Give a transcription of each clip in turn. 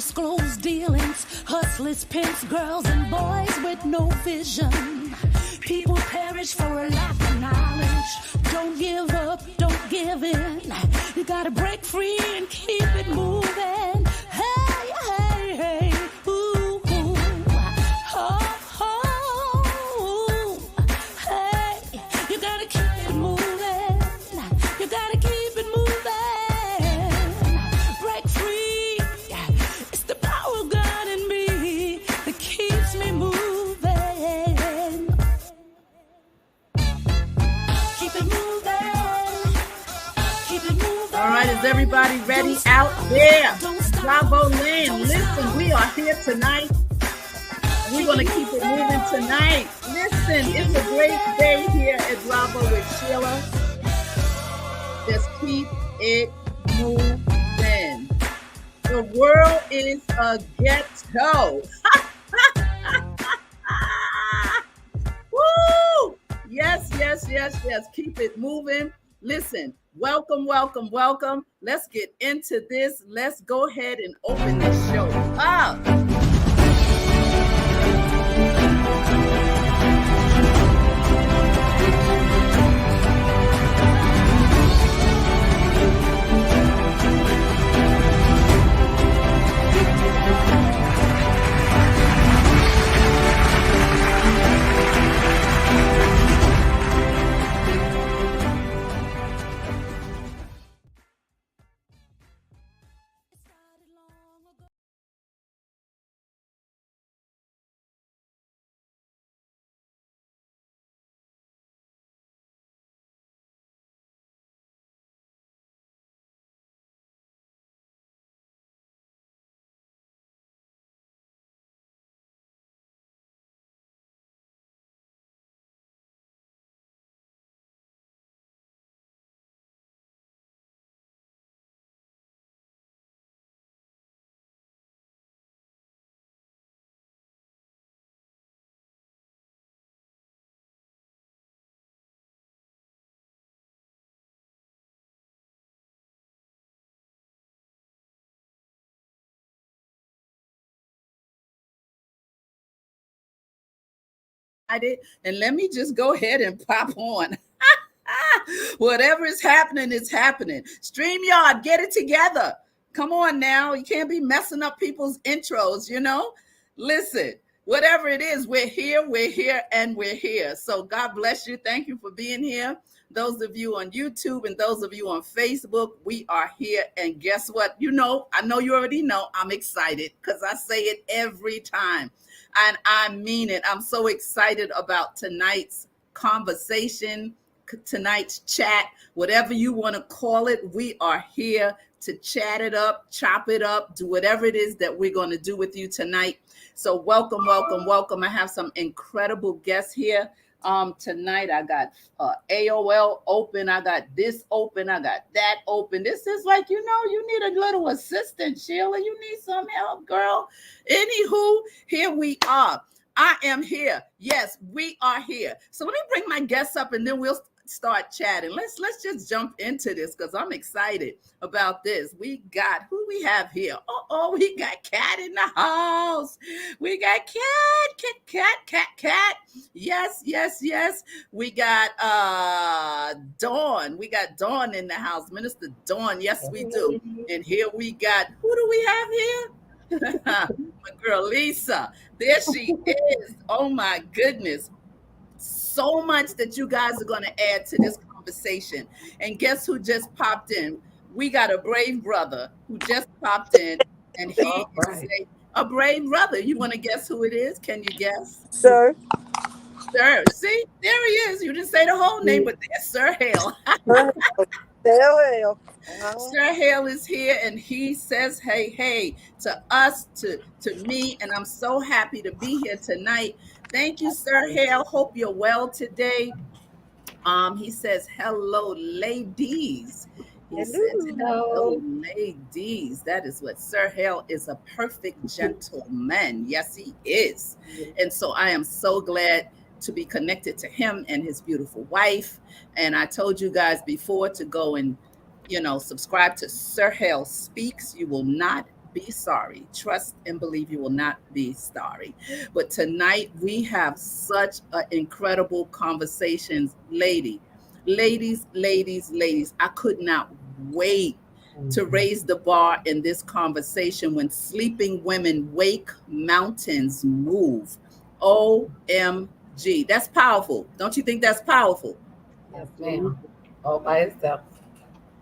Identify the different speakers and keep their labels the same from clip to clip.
Speaker 1: undisclosed dealings, hustlers, pimps, girls, and boys with no vision. People perish for a lack of knowledge. Don't give up, don't give in. You gotta break free and keep it moving. Hey, hey, hey, ooh, ooh, oh, oh, hey, you gotta keep it moving. You gotta keep it moving. Break free. It's the power of God in me that keeps me moving. Keep it moving. Keep it moving.
Speaker 2: All right, is everybody ready out there? Bravo land, listen, we are here tonight. We're going to keep it moving tonight. Listen, it's a great day here at Bravo with Sheila. Just keep it moving. The world is a ghetto. Woo! Yes, yes, yes, yes. Keep it moving. Listen, welcome, welcome, welcome. Let's get into this. Let's go ahead and open this show up. And let me just go ahead and pop on. Whatever is happening, it's happening. StreamYard, get it together. Come on now. You can't be messing up people's intros, you know? Listen, whatever it is, we're here, and we're here. So God bless you. Thank you for being here. Those of you on YouTube and those of you on Facebook, we are here. And guess what? You know, I know you already know, I'm excited because I say it every time. And I mean it. I'm so excited about tonight's conversation, tonight's chat, whatever you want to call it. We are here to chat it up, chop it up, do whatever it is that we're going to do with you tonight. So welcome, welcome, welcome. I have some incredible guests here. Tonight I got AOL open, I got this open, I got that open. This is like, you know, you need a little assistant, Sheila. You need some help, girl. Anywho, here we are. I am here. Yes, we are here. So let me bring my guests up and then we'll start chatting. Let's just jump into this because I'm excited about this. We got who we have here. Oh, we got Cat in the house. We got Cat. Yes. We got Dawn. We got Dawn in the house. Minister Dawn. Yes, we do. And here we got, who do we have here? My girl Lisa. There she is. Oh my goodness. So much that you guys are going to add to this conversation. And guess who just popped in? We got a brave brother who just popped in, and he is a brave brother. You want to guess who it is? Can you guess?
Speaker 3: Sir.
Speaker 2: See, there he is. You didn't say the whole name, but there's Sir Hale. Sir Hale is here, and he says, hey, to us, to me, and I'm so happy to be here tonight. Thank you, Sir Hale. Hope you're well today. He says, hello, ladies. He says, hello, ladies. That is what Sir Hale is, a perfect gentleman. Yes, he is. And so I am so glad to be connected to him and his beautiful wife. And I told you guys before to go and, subscribe to Sir Hale Speaks. You will not be sorry. Trust and believe you will not be sorry. But tonight we have such an incredible conversations, ladies. I could not wait to raise the bar in this conversation. When sleeping women wake, mountains move. OMG. That's powerful. Don't you think that's powerful?
Speaker 3: Yes, ma'am. All by itself.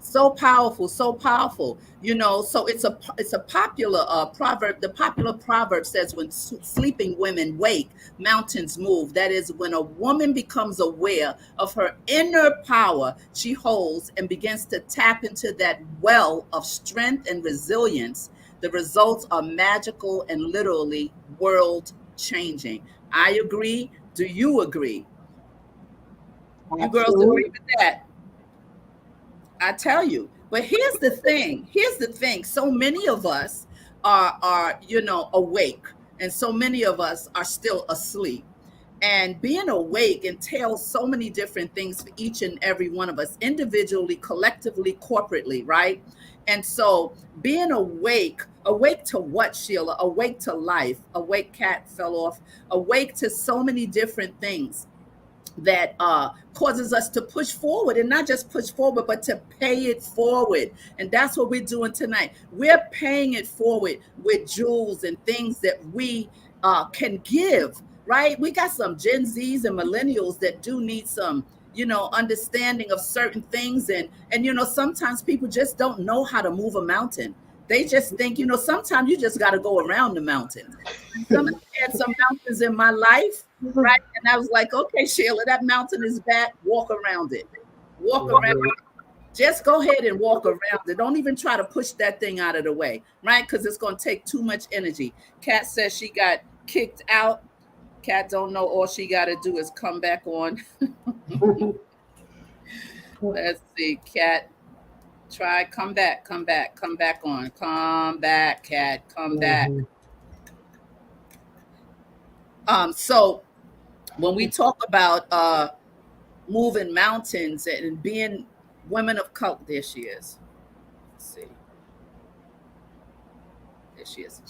Speaker 2: So powerful, so powerful. So it's a popular proverb. The popular proverb says, when sleeping women wake, mountains move. That is, when a woman becomes aware of her inner power she holds and begins to tap into that well of strength and resilience, the results are magical and literally world changing. I agree. Do you agree? You girls agree
Speaker 3: Absolutely.
Speaker 2: with that? I tell you. But here's the thing. Here's the thing. So many of us are awake, and so many of us are still asleep. And being awake entails so many different things for each and every one of us, individually, collectively, corporately, right? And so being awake to what, Sheila? Awake to life. Awake, cat fell off. Awake to so many different things that causes us to push forward, and not just push forward, but to pay it forward. And that's what we're doing tonight. We're paying it forward with jewels and things that we can give, right? We got some Gen Zs and millennials that do need some understanding of certain things. And sometimes people just don't know how to move a mountain. They just think, sometimes you just got to go around the mountain. I had some mountains in my life, right? And I was like, okay, Sheila, that mountain is bad. Walk around it. Walk around it. Just go ahead and walk around it. Don't even try to push that thing out of the way, right? Because it's going to take too much energy. Kat says she got kicked out. Kat don't know, all she got to do is come back on. Let's see, Kat. Try, come back on. Come back, Kat. Come back. So when we talk about moving mountains and being women of color, there she is. Let's see. There she is.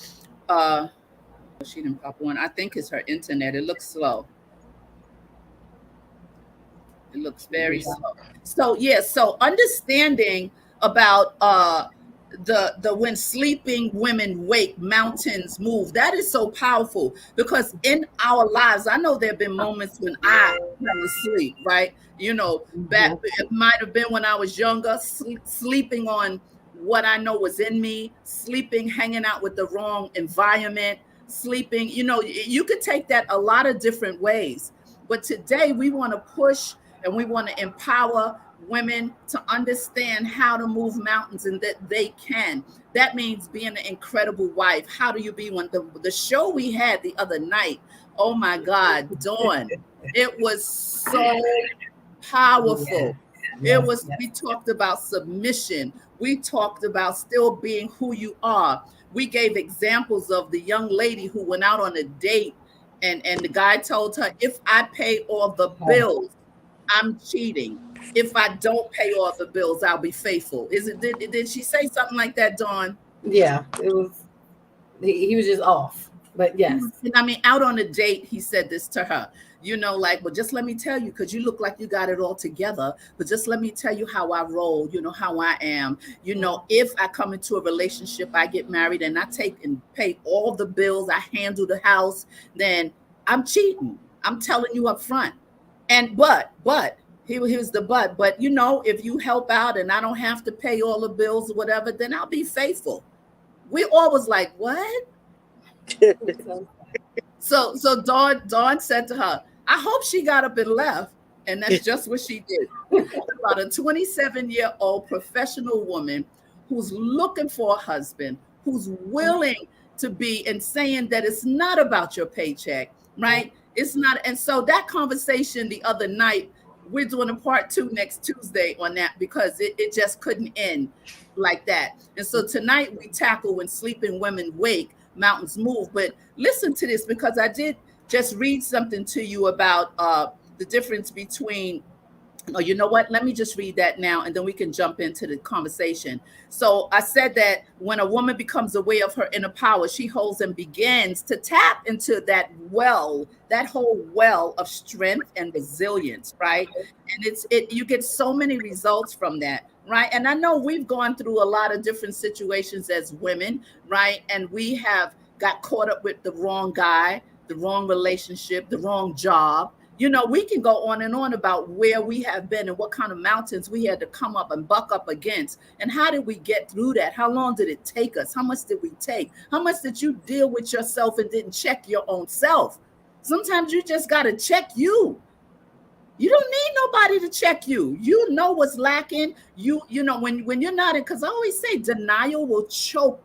Speaker 2: She didn't pop on. I think it's her internet. It looks slow. It looks very slow. So so understanding about the when sleeping women wake, mountains move. That is so powerful, because in our lives, I know there have been moments when I fell asleep, right? Back, it might have been when I was younger, sleeping on what I know was in me, sleeping, hanging out with the wrong environment, sleeping. You could take that a lot of different ways. But today we want to push and we want to empower women to understand how to move mountains, and that they can. That means being an incredible wife. How do you be one? The show we had the other night, oh my God, Dawn, it was so powerful. We talked about submission. We talked about still being who you are. We gave examples of the young lady who went out on a date, and the guy told her, if I pay all the bills, I'm cheating. If I don't pay all the bills, I'll be faithful. Did she say something like that, Dawn?
Speaker 3: Yeah, it was. He was just off, but yes.
Speaker 2: I mean, out on a date, he said this to her. Like, well, just let me tell you, because you look like you got it all together. But just let me tell you how I roll. How I am. If I come into a relationship, I get married, and I take and pay all the bills, I handle the house, then I'm cheating. I'm telling you up front. And but here's the but if you help out and I don't have to pay all the bills or whatever, then I'll be faithful. We always like, what? So Dawn said to her, I hope she got up and left. And that's just what she did. About a 27-year-old professional woman who's looking for a husband, who's willing to be, and saying that it's not about your paycheck, right? It's not. And so that conversation the other night, we're doing a part 2 next Tuesday on that, because it just couldn't end like that. And so tonight we tackle when sleeping women wake, mountains move. But listen to this, because I did just read something to you about the difference between Oh, you know what? Let me just read that now and then we can jump into the conversation. So I said that when a woman becomes aware of her inner power, she holds and begins to tap into that well, that whole well of strength and resilience, right? And you get so many results from that, right? And I know we've gone through a lot of different situations as women, right? And we have got caught up with the wrong guy, the wrong relationship, the wrong job. We can go on and on about where we have been and what kind of mountains we had to come up and buck up against. And how did we get through that? How long did it take us? How much did we take? How much did you deal with yourself and didn't check your own self? Sometimes you just got to check you. You don't need nobody to check you. You know what's lacking. You know when you're not in, because I always say denial will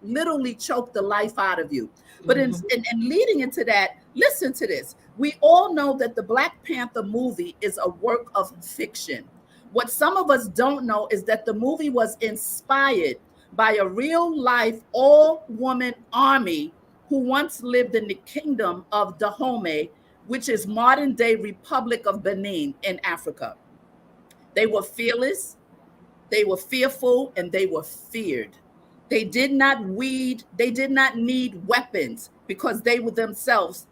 Speaker 2: literally choke the life out of you. But in leading into that, listen to this. We all know that the Black Panther movie is a work of fiction. What some of us don't know is that the movie was inspired by a real life all woman army who once lived in the kingdom of Dahomey, which is modern day Republic of Benin in Africa. They were fearless, they were fearful, and they were feared. They did not need weapons because they were themselves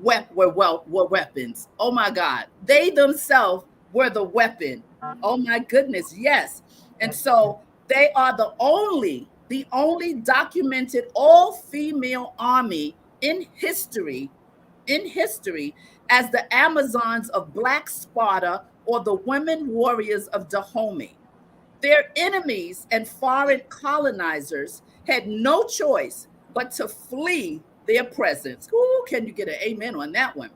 Speaker 2: were weapons. Oh my God. They themselves were the weapon. Oh my goodness. Yes. And so they are the only documented all female army in history as the Amazons of Black Sparta or the women warriors of Dahomey. Their enemies and foreign colonizers had no choice but to flee their presence. Ooh, can you get an amen on that one?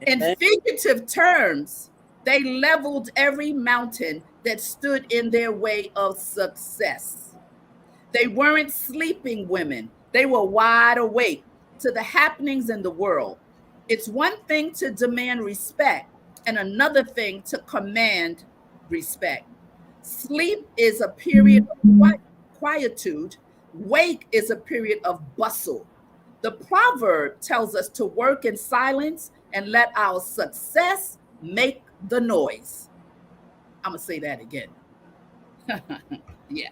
Speaker 2: In figurative terms, they leveled every mountain that stood in their way of success. They weren't sleeping women, they were wide awake to the happenings in the world. It's one thing to demand respect and another thing to command respect. Sleep is a period of quietude, wake is a period of bustle. The proverb tells us to work in silence and let our success make the noise. I'm going to say that again. Yeah.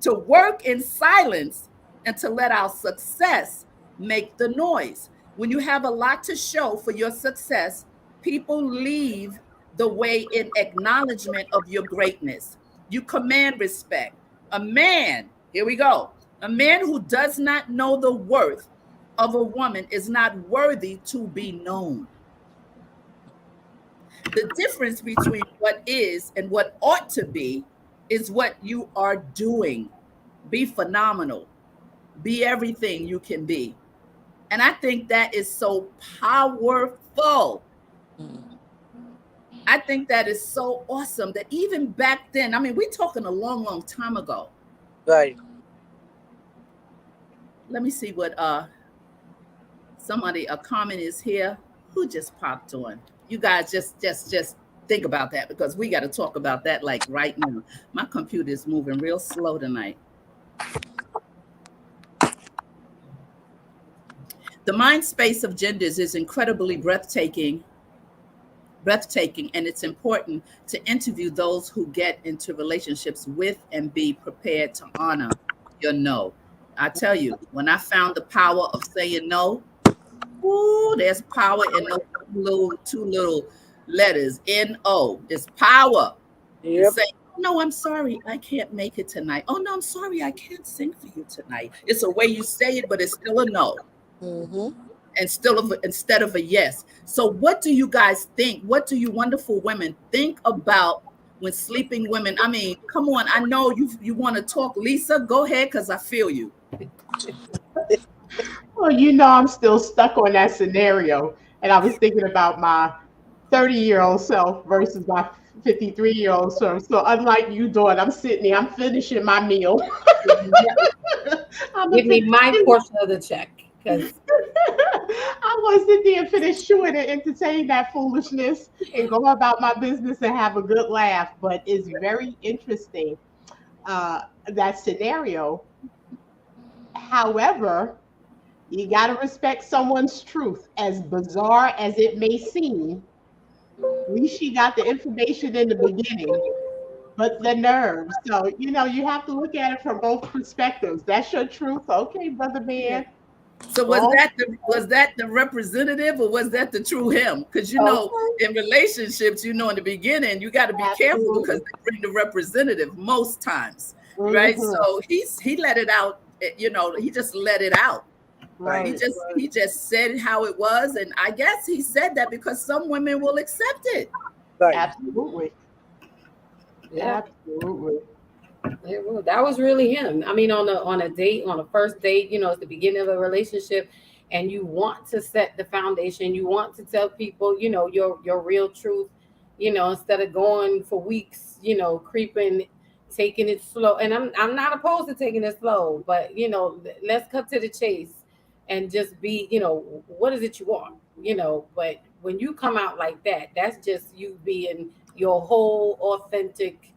Speaker 2: To work in silence and to let our success make the noise. When you have a lot to show for your success, people leave the way in acknowledgement of your greatness. You command respect. A man, here we go, a man who does not know the worth of a woman is not worthy to be known. The difference between what is and what ought to be is what you are doing. Be phenomenal. Be everything you can be. And I think that is so powerful. I think that is so awesome that even back then, I mean, we're talking a long, long time ago.
Speaker 4: Right.
Speaker 2: Let me see what a comment is here. Who just popped on? You guys just think about that because we got to talk about that like right now. My computer is moving real slow tonight. The mind space of genders is incredibly breathtaking, and it's important to interview those who get into relationships with and be prepared to honor your no. I tell you, when I found the power of saying no, ooh, there's power in those two little letters. N-O. There's power in saying, no, I'm sorry, I can't make it tonight. Oh no, I'm sorry, I can't sing for you tonight. It's a way you say it, but it's still a no. And instead of a yes. So what do you guys think? What do you wonderful women think about when sleeping women? I mean, come on. I know you want to talk. Lisa, go ahead because I feel you.
Speaker 5: Well, I'm still stuck on that scenario. And I was thinking about my 30-year-old self versus my 53-year-old self. So unlike you, Dawn, I'm sitting there, I'm finishing my meal.
Speaker 3: Give me my portion of the check. Because
Speaker 5: I'm going to sit there and finish chewing and entertain that foolishness and go about my business and have a good laugh. But it's very interesting, that scenario. However, you got to respect someone's truth, as bizarre as it may seem. At least she got the information in the beginning, but the nerves. So, you have to look at it from both perspectives. That's your truth. Okay, brother
Speaker 3: Yeah.
Speaker 5: man.
Speaker 2: So
Speaker 5: Well,
Speaker 2: was that the representative or was that the true him? Because
Speaker 5: okay.
Speaker 2: in relationships, in the beginning, you got to be careful because
Speaker 5: Absolutely.
Speaker 2: they bring the representative most times, right?
Speaker 5: Hmm.
Speaker 2: So he let it out, he just let it out.
Speaker 3: Right.
Speaker 5: Right.
Speaker 2: He just said how it was, and I guess he said that because some women will accept it.
Speaker 4: Right.
Speaker 5: Absolutely.
Speaker 3: Yeah.
Speaker 5: Absolutely.
Speaker 3: That was really him. I mean, on a date, on a first date, it's the beginning of a relationship, and you want to set the foundation. You want to tell people, your real truth, instead of going for weeks, creeping, taking it slow. And I'm not opposed to taking it slow, but let's cut to the chase and just be, what is it you want, But when you come out like that, that's just you being your whole authentic,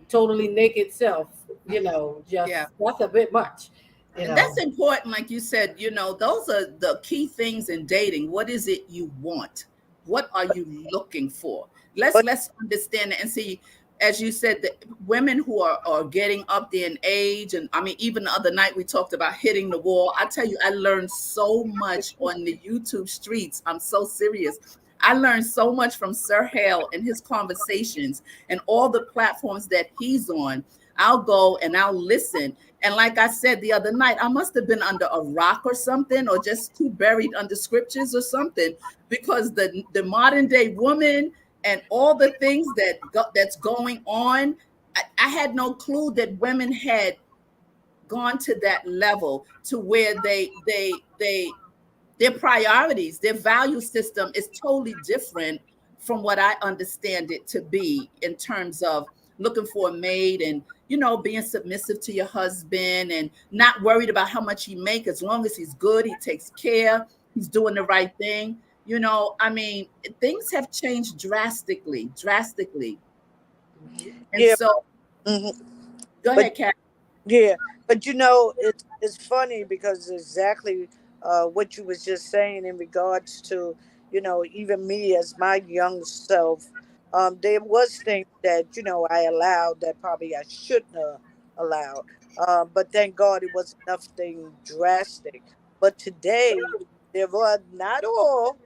Speaker 3: totally naked self,
Speaker 2: Yeah.
Speaker 3: just that's a bit much, you
Speaker 2: And
Speaker 3: know.
Speaker 2: that's important, like you said, those are the key things in dating. What is it you want? What are you looking for?
Speaker 4: But
Speaker 2: Let's understand it and see, as you said, the women who are getting up there in age, and I mean, even the other night we talked about hitting the wall. I tell you, I learned so much on the YouTube streets. I'm so serious. I learned so much from Sir Hale and his conversations and all the platforms that he's on. I'll go and I'll listen. And like I said the other night, I must have been under a rock or something, or just too buried under scriptures or something, because the modern day woman and all the things that's going on, I had no clue that women had gone to that level to where their priorities, their value system is totally different from what I understand it to be in terms of looking for a mate and being submissive to your husband and not worried about how much he make as long as he's good, he takes care, he's doing the right thing. I mean, things have changed drastically. And
Speaker 4: yeah,
Speaker 2: so
Speaker 4: mhm.
Speaker 2: go
Speaker 4: But
Speaker 2: ahead, Kat.
Speaker 4: yeah, but it's funny because exactly what you was just saying in regards to even me as my young self, there was things that I allowed that probably I shouldn't have allowed, but thank God it was nothing drastic. But today there were not all,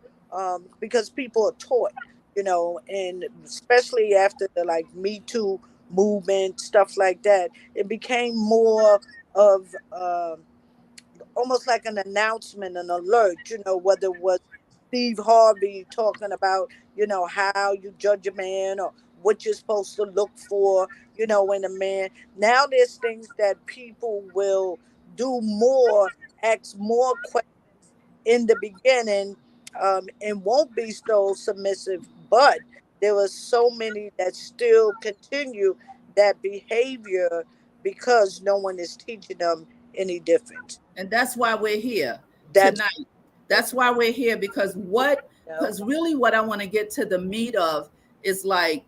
Speaker 4: because people are taught, and especially after the like Me Too movement, stuff like that, it became more of almost like an announcement, an alert, whether it was Steve Harvey talking about, how you judge a man or what you're supposed to look for, in a man. Now there's things that people will do more, ask more questions in the beginning, and won't be so submissive. But there were so many that still continue that behavior because no one is teaching them any different.
Speaker 2: And that's why we're here
Speaker 4: That's
Speaker 2: tonight. That's why we're here,
Speaker 4: Yep.
Speaker 2: because really what I want to get to the meat of is like,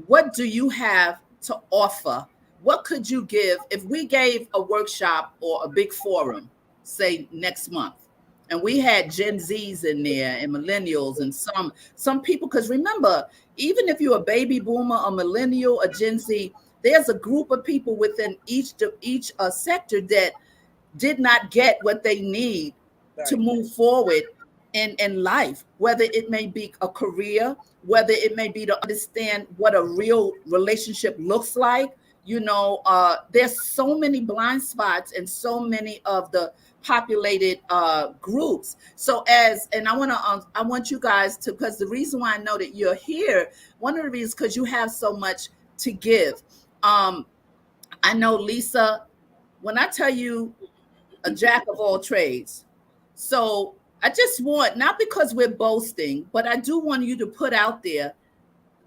Speaker 2: what do you have to offer? What could you give if we gave a workshop or a big forum, say next month, and we had Gen Zs in there and millennials and some people? Because remember, even if you're a baby boomer, a millennial, a Gen Z, there's a group of people within each sector that did not get what they need to
Speaker 4: Right.
Speaker 2: move forward in life, whether it may be a career, whether it may be to understand what a real relationship looks like. There's so many blind spots and so many of the populated groups. So and I want you guys to, because the reason why I know that you're here, one of the reasons, because you have so much to give. I know, Lisa, when I tell you a jack of all trades. So I just want, not because we're boasting, but I do want you to put out there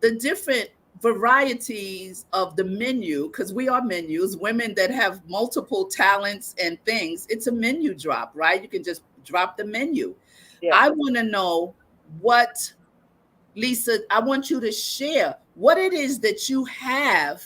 Speaker 2: the different varieties of the menu, because we are menus, women that have multiple talents and things. It's a menu drop, right? You can just drop the menu.
Speaker 4: Yeah.
Speaker 2: I want to know what, Lisa, I want you to share what it is that you have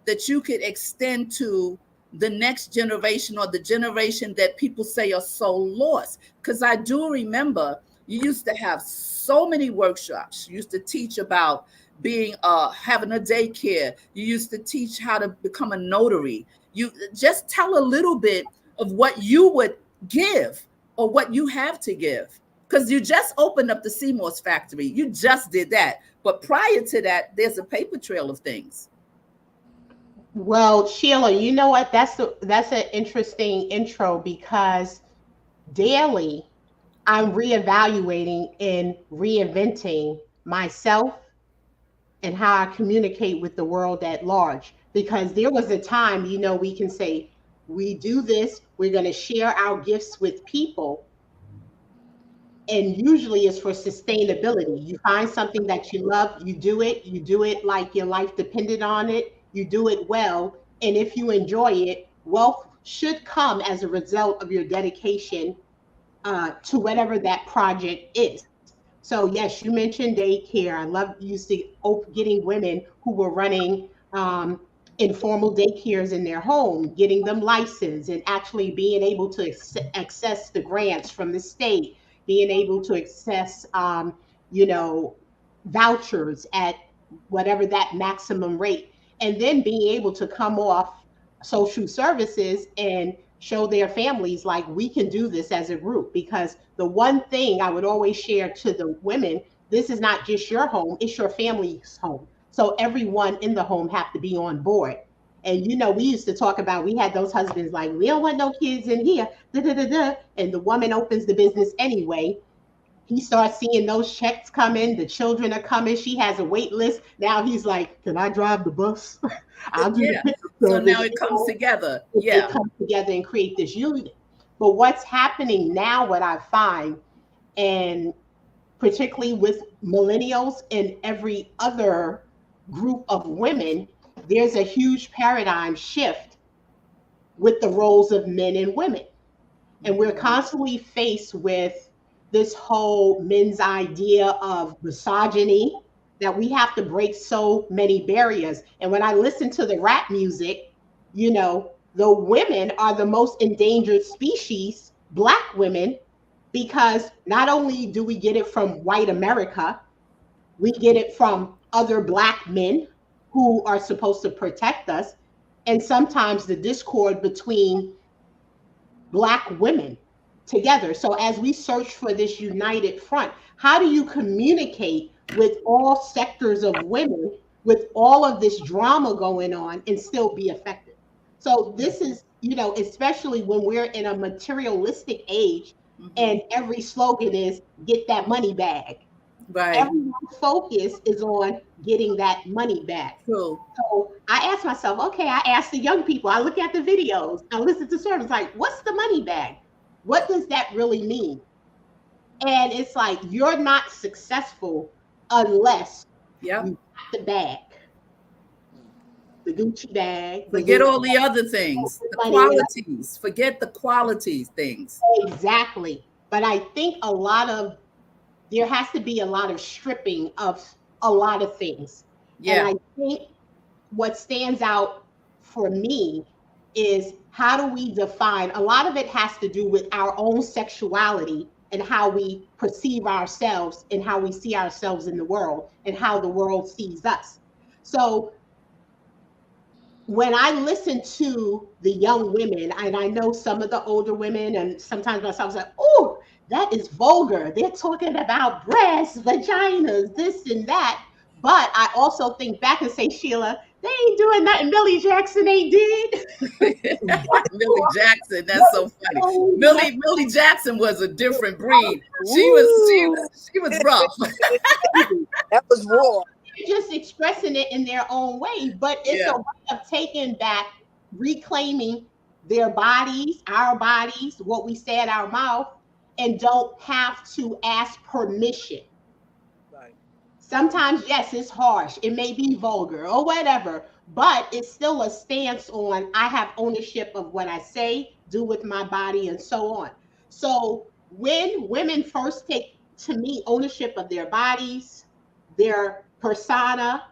Speaker 2: that you could extend to the next generation or the generation that people say are so lost. Because I do remember You used to have so many workshops. You used to teach about being having a daycare. You used to teach how to become a notary. You just tell a little bit of what you would give or what you have to give. Because you just opened up the CMOS factory. You just did that. But prior to that, there's a paper trail of things.
Speaker 5: Well, Sheila, you know what? That's an interesting intro because daily I'm reevaluating and reinventing myself and how I communicate with the world at large. Because there was a time, we can say, we do this, we're going to share our gifts with people, and usually it's for sustainability. You find something that you love, you do it like your life depended on it, you do it well, and if you enjoy it, wealth should come as a result of your dedication to whatever that project is. So yes, you mentioned daycare. I love used to getting women who were running informal daycares in their home, getting them licensed, and actually being able to access the grants from the state, being able to access, you know, vouchers at whatever that maximum rate, and then being able to come off social services and show their families like we can do this as a group. Because the one thing I would always share to the women, this is not just your home, it's your family's home, so everyone in the home have to be on board. And we used to talk about, we had those husbands like, we don't want no kids in here, da, da, da, da. And the woman opens the business anyway. He starts seeing those checks coming, the children are coming, she has a wait list. Now he's like, can I drive the bus? I'll do the
Speaker 2: Yeah.
Speaker 5: pickup
Speaker 2: So now
Speaker 5: service.
Speaker 2: it comes together.
Speaker 5: They
Speaker 2: Yeah.
Speaker 5: come together and create this unit. But what's happening now, what I find, and particularly with millennials and every other group of women, there's a huge paradigm shift with the roles of men and women. And we're
Speaker 2: Mhm.
Speaker 5: constantly faced with this whole men's idea of misogyny, that we have to break so many barriers. And when I listen to the rap music, the women are the most endangered species, Black women, because not only do we get it from white America, we get it from other Black men who are supposed to protect us. And sometimes the discord between Black women together. So as we search for this united front, how do you communicate with all sectors of women with all of this drama going on and still be effective? So this is, especially when we're in a materialistic age
Speaker 2: Mhm.
Speaker 5: and every slogan is get that money bag.
Speaker 2: Right.
Speaker 5: Everyone's focus is on getting that money back.
Speaker 2: True.
Speaker 5: So I asked myself, okay, I asked the young people, I look at the videos, I listen to sermons, like, what's the money bag? What does that really mean? And it's like, you're not successful unless
Speaker 2: Yep.
Speaker 5: you got the bag, the Gucci bag, the
Speaker 2: Forget
Speaker 5: Louis
Speaker 2: all the other things, the
Speaker 5: money. And
Speaker 2: qualities. Forget the qualities things.
Speaker 5: exactly. But I think there has to be a lot of stripping of a lot of things. And
Speaker 2: Yeah.
Speaker 5: I think what stands out for me is, how do we define, a lot of it has to do with our own sexuality and how we perceive ourselves and how we see ourselves in the world and how the world sees us. So when I listen to the young women, and I know some of the older women, and sometimes myself, I was like, oh, that is vulgar. They're talking about breasts, vaginas, this and that. But I also think back and say, Sheila, they ain't doing nothing Millie Jackson ain't did.
Speaker 2: Millie Jackson, that's
Speaker 5: What
Speaker 2: so
Speaker 5: is
Speaker 2: funny.
Speaker 5: going on?
Speaker 2: Millie Jackson was a different breed. She was she
Speaker 4: Woo!
Speaker 2: was she was rough.
Speaker 4: Baby, that was raw.
Speaker 5: Just expressing it in their own way, but it's a
Speaker 2: Yeah.
Speaker 5: way of taking back, reclaiming their bodies, our bodies, what we say at our mouth, and don't have to ask permission.
Speaker 4: Right.
Speaker 5: Sometimes, yes, it's harsh, it may be vulgar or whatever, but it's still a stance on, I have ownership of what I say, do with my body, and so on. So when women first take, to me, ownership of their bodies, their persona,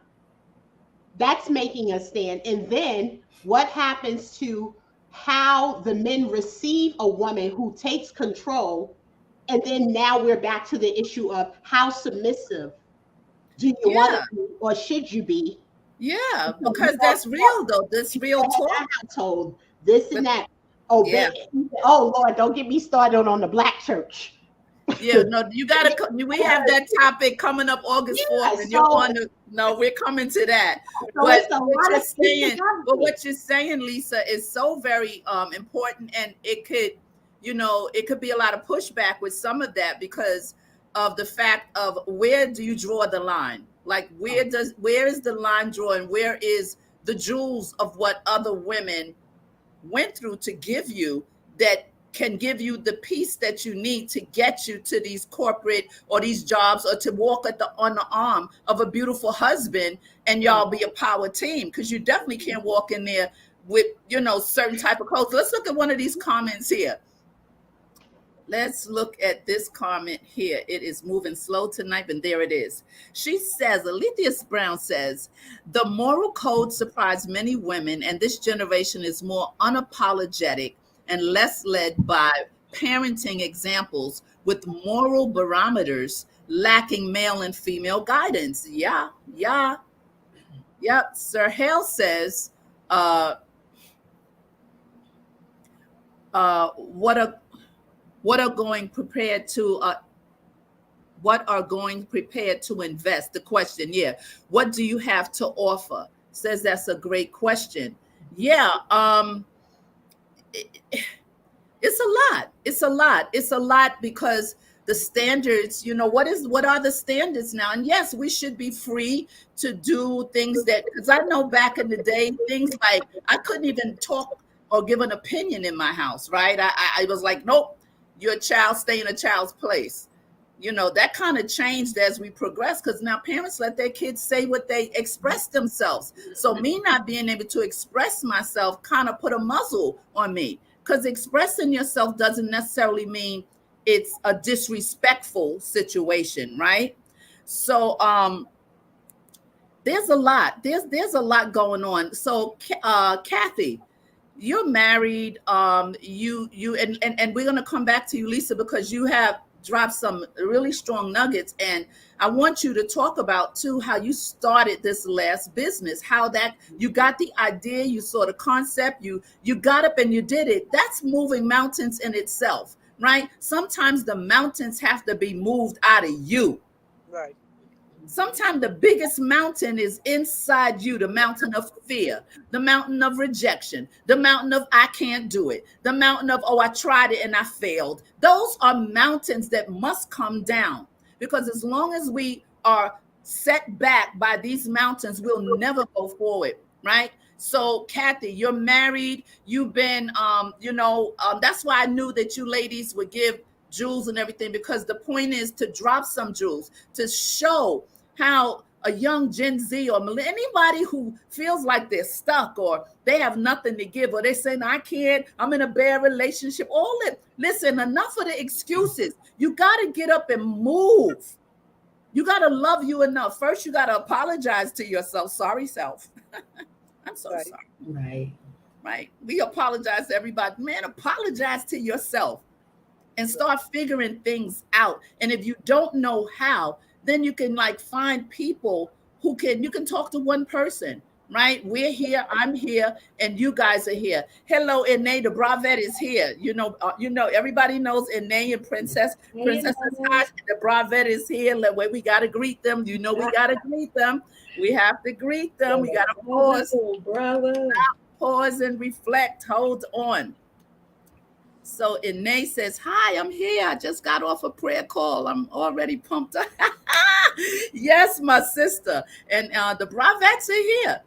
Speaker 5: that's making a stand. And then what happens to how the men receive a woman who takes control? And then now we're back to the issue of how submissive do you want
Speaker 2: Yeah,
Speaker 5: to be or should you be?
Speaker 2: yeah,
Speaker 5: Because
Speaker 2: because that's real though. This real
Speaker 5: in
Speaker 2: talk.
Speaker 5: our household, this and
Speaker 2: But
Speaker 5: that.
Speaker 2: yeah,
Speaker 5: Obey. Oh Lord, don't get me started on the black church.
Speaker 2: yeah, no, you gotta. We have that topic coming up August 4th,
Speaker 5: Yeah,
Speaker 2: and you're
Speaker 5: so
Speaker 2: on the. No, we're coming to that.
Speaker 5: so
Speaker 2: But
Speaker 5: it's a
Speaker 2: what
Speaker 5: lot
Speaker 2: you're
Speaker 5: of
Speaker 2: saying, but
Speaker 5: infidelity.
Speaker 2: what you're saying, Lisa, is so very important, and it could, it could be a lot of pushback with some of that because of the fact of where do you draw the line? Like where is the line drawn? Where is the jewels of what other women went through to give you that can give you the peace that you need to get you to these corporate or these jobs or to walk on the arm of a beautiful husband and
Speaker 5: Right.
Speaker 2: y'all be a power team because you definitely can't walk in there with certain type of clothes. Let's look at one of these comments here. Let's look at this comment here. It is moving slow tonight, and there it is. She says, Alethea Brown says, the moral code surprised many women, and this generation is more unapologetic and less led by parenting examples with moral barometers lacking male and female guidance. Yeah, yeah, yep. Sir Hale says, uh, what a going prepared to what are going prepared to invest? The question, yeah. What do you have to offer? Says that's a great question. Yeah, it, it's a lot. It's a lot. It's a lot because the standards, what are the standards now? And yes, we should be free to do things that, because I know back in the day, things like I couldn't even talk or give an opinion in my house, right? I was like, nope, your child stay in a child's place. That kind of changed as we progress because now parents let their kids say what they express themselves. So me not being able to express myself kind of put a muzzle on me because expressing yourself doesn't necessarily mean it's a disrespectful situation, right? So there's a lot. There's a lot going on. So Kathy, you're married. You and we're gonna come back to you, Lisa, because you have dropped some really strong nuggets, and I want you to talk about too how you started this last business, how that you got the idea, you saw the concept, you got up and you did it. That's moving mountains in itself, right? Sometimes the mountains have to be moved out of you.
Speaker 4: Right.
Speaker 2: Sometimes the biggest mountain is inside you, the mountain of fear, the mountain of rejection, the mountain of I can't do it, the mountain of, oh, I tried it and I failed. Those are mountains that must come down because as long as we are set back by these mountains, we'll never go forward, right? So, Kathy, you're married. You've been, that's why I knew that you ladies would give jewels and everything because the point is to drop some jewels to show how a young Gen Z or anybody who feels like they're stuck or they have nothing to give or they say, no, I can't, I'm in a bad relationship. Listen, enough of the excuses. You got to get up and move. You got to love you enough. First, you got to apologize to yourself. Sorry, self. I'm so
Speaker 4: Right.
Speaker 2: sorry. Right. We apologize to everybody. Man, apologize to yourself and start figuring things out. And if you don't know how, then you can find people you can talk to one person, right? We're here, I'm here, and you guys are here. Hello, Ine, the Bravette is here. Everybody knows Ine and Princess. Princess is hot, the Bravette is here. We gotta greet them. We gotta greet them. We have to greet them. We gotta pause and reflect. Hold on. So Ine says, hi, I'm here. I just got off a prayer call. I'm already pumped up. Yes, my sister. And the Bravettes are here.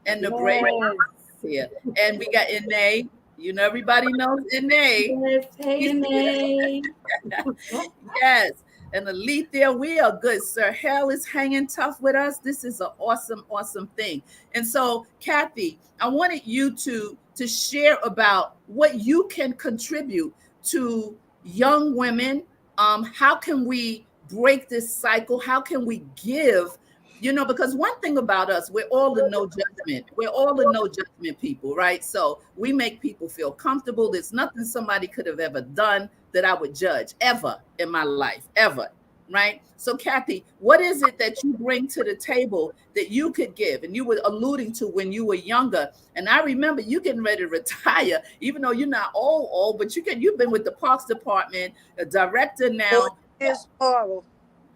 Speaker 2: And the Brave is here. And we got Ine. Everybody knows Ine.
Speaker 3: Yes, hey, Ine.
Speaker 2: Yes. And Alethea, we are good. Sir Hell is hanging tough with us. This is an awesome, awesome thing. And so, Kathy, I wanted you to share about what you can contribute to young women. How can we break this cycle? How can we give Because one thing about us, we're all the no judgment. We're all the no judgment people, right? So we make people feel comfortable. There's nothing somebody could have ever done that I would judge ever in my life, ever. Right. So, Kathy, what is it that you bring to the table that you could give? And you were alluding to when you were younger. And I remember you getting ready to retire, even though you're not old, but you've been with the Parks Department, a director
Speaker 4: Well,
Speaker 2: now.
Speaker 4: it's horrible.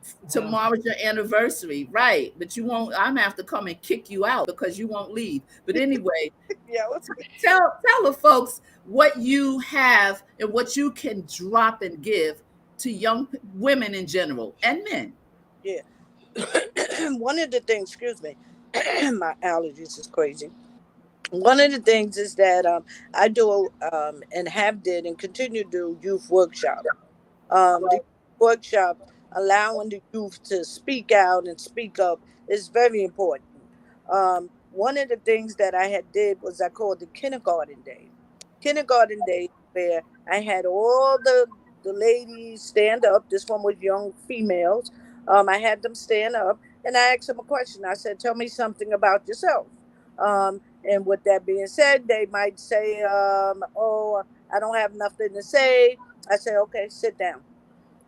Speaker 3: Wow.
Speaker 2: Tomorrow's your anniversary, right? But you won't. I'm gonna have to come and kick you out because you won't leave. But anyway,
Speaker 4: Yeah.
Speaker 2: tell the folks what you have and what you can drop and give to young women in general and men.
Speaker 4: Yeah. One of the things, excuse me, my allergies is crazy. One of the things is that I do and have did and continue to do youth workshop. The workshop allowing the youth to speak out and speak up is very important. One of the things that I had did was I called the kindergarten day. Kindergarten day where I had all the ladies stand up. This one was young females. I had them stand up and I asked them a question. I said, "Tell me something about yourself." And with that being said, they might say, "Oh, I don't have nothing to say." I say, "Okay, sit down."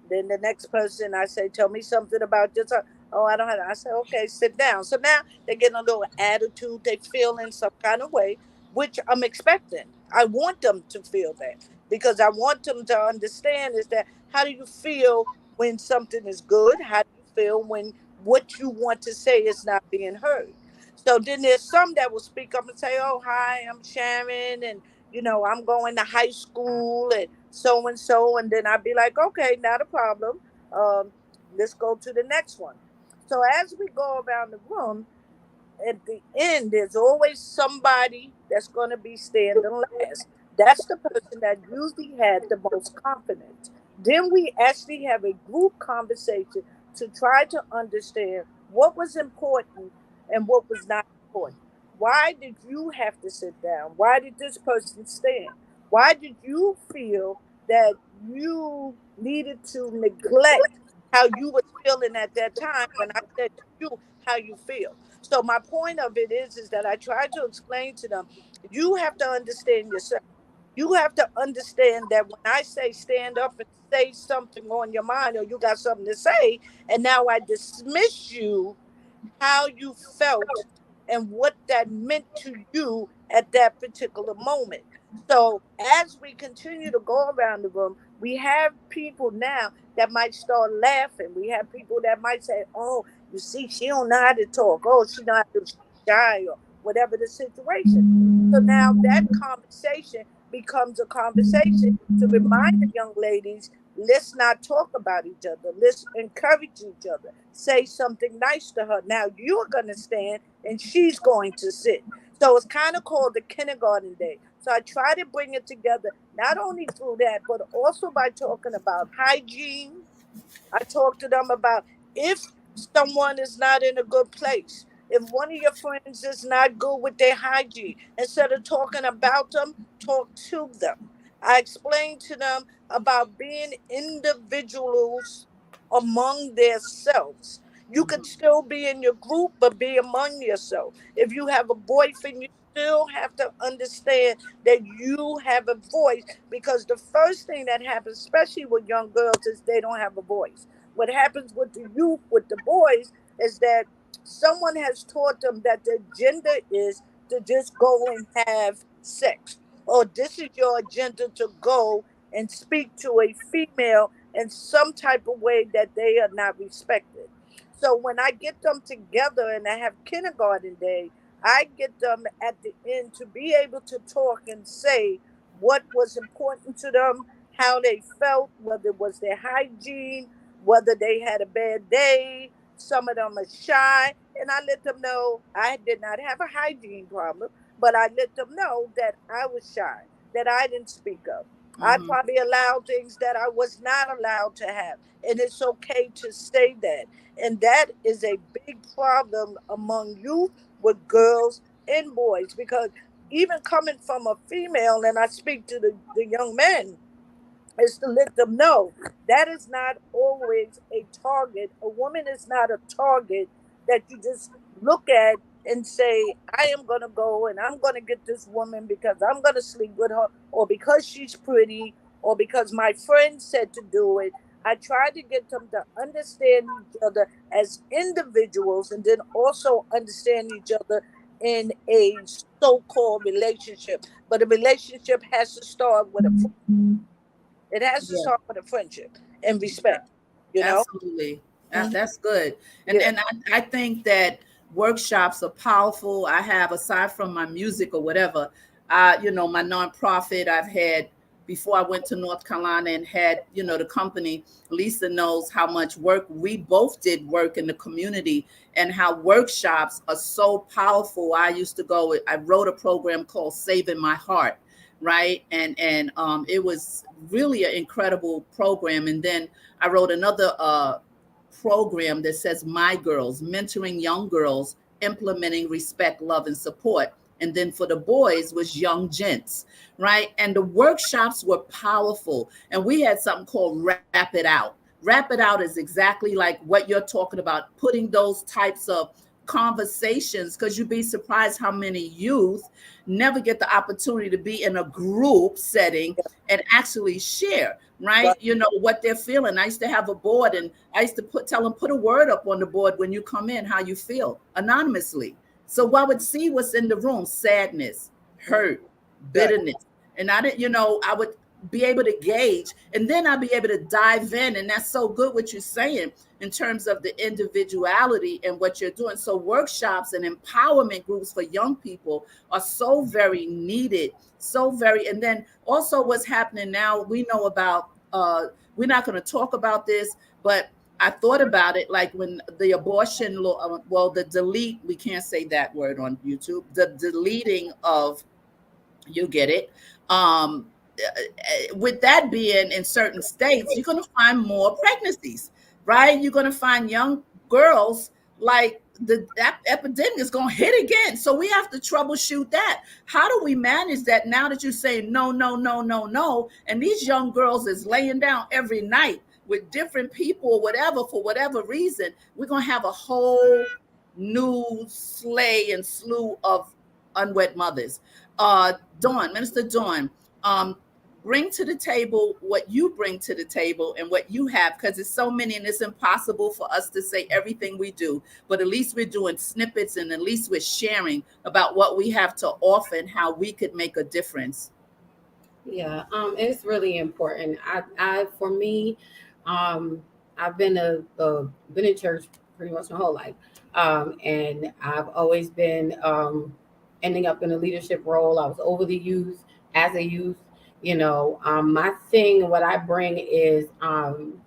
Speaker 4: Then the next person, I say, "Tell me something about yourself." "Oh, I don't have. I say, "Okay, sit down." So now they get a little attitude. They feel in some kind of way, which I'm expecting. I want them to feel that because I want them to understand is that how do you feel when something is good? How do you feel when what you want to say is not being heard? So then there's some that will speak up and say, "Oh, hi, I'm Sharon, and I'm going to high school and so and so," and then I'd be like, "Okay, not a problem. Um, let's go to the next one." So as we go around the room, at the end, there's always somebody that's going to be standing last. That's the person that usually had the most confidence. Then we actually have a group conversation to try to understand what was important and what was not important. Why did you have to sit down? Why did this person stand? Why did you feel that you needed to neglect how you was feeling at that time when I said to you how you feel? So my point of it is that I try to explain to them, you have to understand yourself. You have to understand that when I say stand up and say something on your mind or you got something to say, and now I dismiss you, how you felt and what that meant to you at that particular moment. So as we continue to go around the room, we have people now that might start laughing. We have people that might say, "Oh, you see, she don't know how to talk. Oh, she know how to shy or whatever the situation." So now that conversation becomes a conversation to remind the young ladies, let's not talk about each other. Let's encourage each other. Say something nice to her. Now you're going to stand and she's going to sit. So it's kind of called the kindergarten day. So I try to bring it together, not only through that, but also by talking about hygiene. I talk to them about if someone is not in a good place, if one of your friends is not good with their hygiene, instead of talking about them, talk to them. I explain to them about being individuals among themselves. You could still be in your group, but be among yourself. If you have a boyfriend, you still have to understand that you have a voice because the first thing that happens, especially with young girls, is they don't have a voice. What happens with the youth, with the boys, is that someone has taught them that their gender is to just go and have sex, or this is your agenda to go and speak to a female in some type of way that they are not respected. So when I get them together and I have kindergarten day, I get them at the end to be able to talk and say what was important to them, how they felt, whether it was their hygiene, whether they had a bad day. Some of them are shy, and I let them know I did not have a hygiene problem, but I let them know that I was shy, that I didn't speak up. I
Speaker 2: Mm-hmm.
Speaker 4: probably allowed things that I was not allowed to have, and it's okay to say that. And that is a big problem among youth with girls and boys because even coming from a female, and I speak to the young men, is to let them know that is not always a target. A woman is not a target that you just look at and say, I am going to go and I'm going to get this woman because I'm going to sleep with her, or because she's pretty, or because my friend said to do it. I try to get them to understand each other as individuals, and then also understand each other in a so-called relationship. But a relationship has to start with it has to
Speaker 2: Yeah.
Speaker 4: start with a friendship and respect, you know?
Speaker 2: Absolutely.
Speaker 4: Mhm.
Speaker 2: That's good. And
Speaker 4: Yeah.
Speaker 2: and I think that workshops are powerful. I have, aside from my music or whatever, my nonprofit I've had before I went to North Carolina and had, the company. Lisa knows how much work we both did work in the community, and how workshops are so powerful. I used to go, I wrote a program called Saving My Heart, right? And it was really an incredible program. And then I wrote another program that says My Girls, mentoring young girls, implementing respect, love, and support. And then for the boys was Young Gents, right? And the workshops were powerful. And we had something called Wrap It Out. Wrap It Out is exactly like what you're talking about, putting those types of conversations, because you'd be surprised how many youth never get the opportunity to be in a group setting and actually share, right?
Speaker 4: Right.
Speaker 2: What they're feeling. I used to have a board, and I used to tell them, put a word up on the board when you come in, how you feel anonymously. So I would see what's in the room: sadness,
Speaker 4: Mhm.
Speaker 2: hurt,
Speaker 4: Right.
Speaker 2: bitterness. And I didn't, I would be able to gauge, and then I'd be able to dive in. And that's so good what you're saying in terms of the individuality and what you're doing. So workshops and empowerment groups for young people are so very needed, so very. And then also what's happening now, we know about, we're not going to talk about this, but I thought about it, like when the abortion law, well, the delete, we can't say that word on YouTube, the deleting of, you get it. With that being in certain states, you're going to find more pregnancies, right? You're going to find young girls, like the epidemic is going to hit again. So we have to troubleshoot that. How do we manage that now that you're saying no, no, no, no, no? And these young girls is laying down every night with different people or whatever, for whatever reason. We're going to have a whole new slay and slew of unwed mothers. Minister Dawn, um, bring to the table what you bring to the table and what you have, because it's so many and it's impossible for us to say everything we do, but at least we're doing snippets, and at least we're sharing about what we have to offer and how we could make a difference.
Speaker 3: Yeah, it's really important. For me, um, I've been in church pretty much my whole life, and I've always been ending up in a leadership role. I was over the youth as a youth. My thing, what I bring is I'm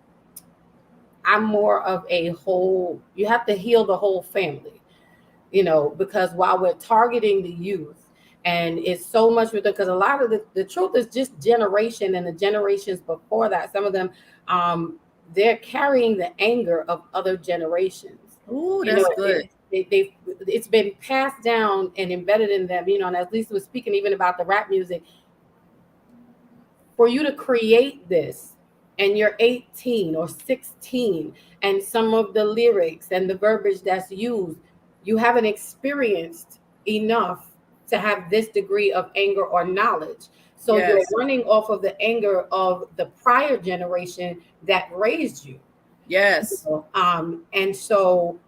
Speaker 3: more of a whole. You have to heal the whole family, because while we're targeting the youth, and it's so much with it, because a lot of the truth is just generation and the generations before that, some of them, they're carrying the anger of other generations.
Speaker 2: Oh,
Speaker 3: You
Speaker 2: that's
Speaker 3: know,
Speaker 2: good.
Speaker 3: it's been passed down and embedded in them, and as Lisa was speaking even about the rap music, for you to create this and you're 18 or 16, and some of the lyrics and the verbiage that's used, you haven't experienced enough to have this degree of anger or knowledge. So you're
Speaker 2: Yes,
Speaker 3: running off of the anger of the prior generation that raised you.
Speaker 2: yes,
Speaker 3: And so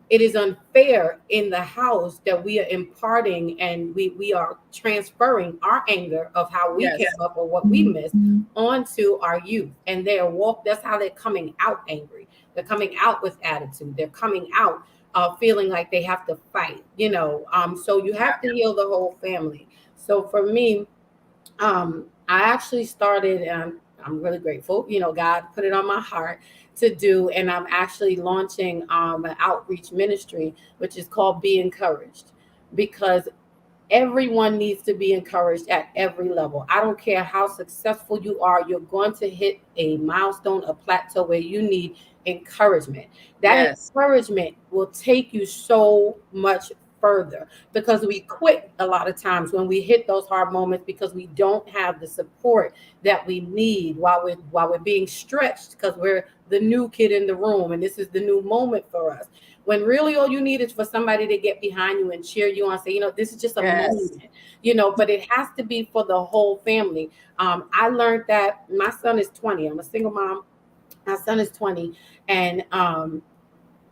Speaker 3: it is unfair in the house that we are imparting, and we are transferring our anger of how we came
Speaker 2: yes,
Speaker 3: up or what we missed onto our youth. And that's how they're coming out angry. They're coming out with attitude. They're coming out feeling like they have to fight, so you have to heal the whole family. So for me, I actually started, and I'm really grateful. God put it on my heart to do, and I'm actually launching an outreach ministry, which is called Be Encouraged, because everyone needs to be encouraged at every level. I don't care how successful you are, you're going to hit a milestone, a plateau where you need encouragement. That
Speaker 2: yes,
Speaker 3: encouragement will take you so much further, because we quit a lot of times when we hit those hard moments, because we don't have the support that we need while we're being stretched, because we're the new kid in the room and this is the new moment for us. when really all you need is for somebody to get behind you and cheer you on, say, this is just a
Speaker 2: Yes.
Speaker 3: moment, but it has to be for the whole family. I learned that my son is 20. I'm a single mom. My son is 20, and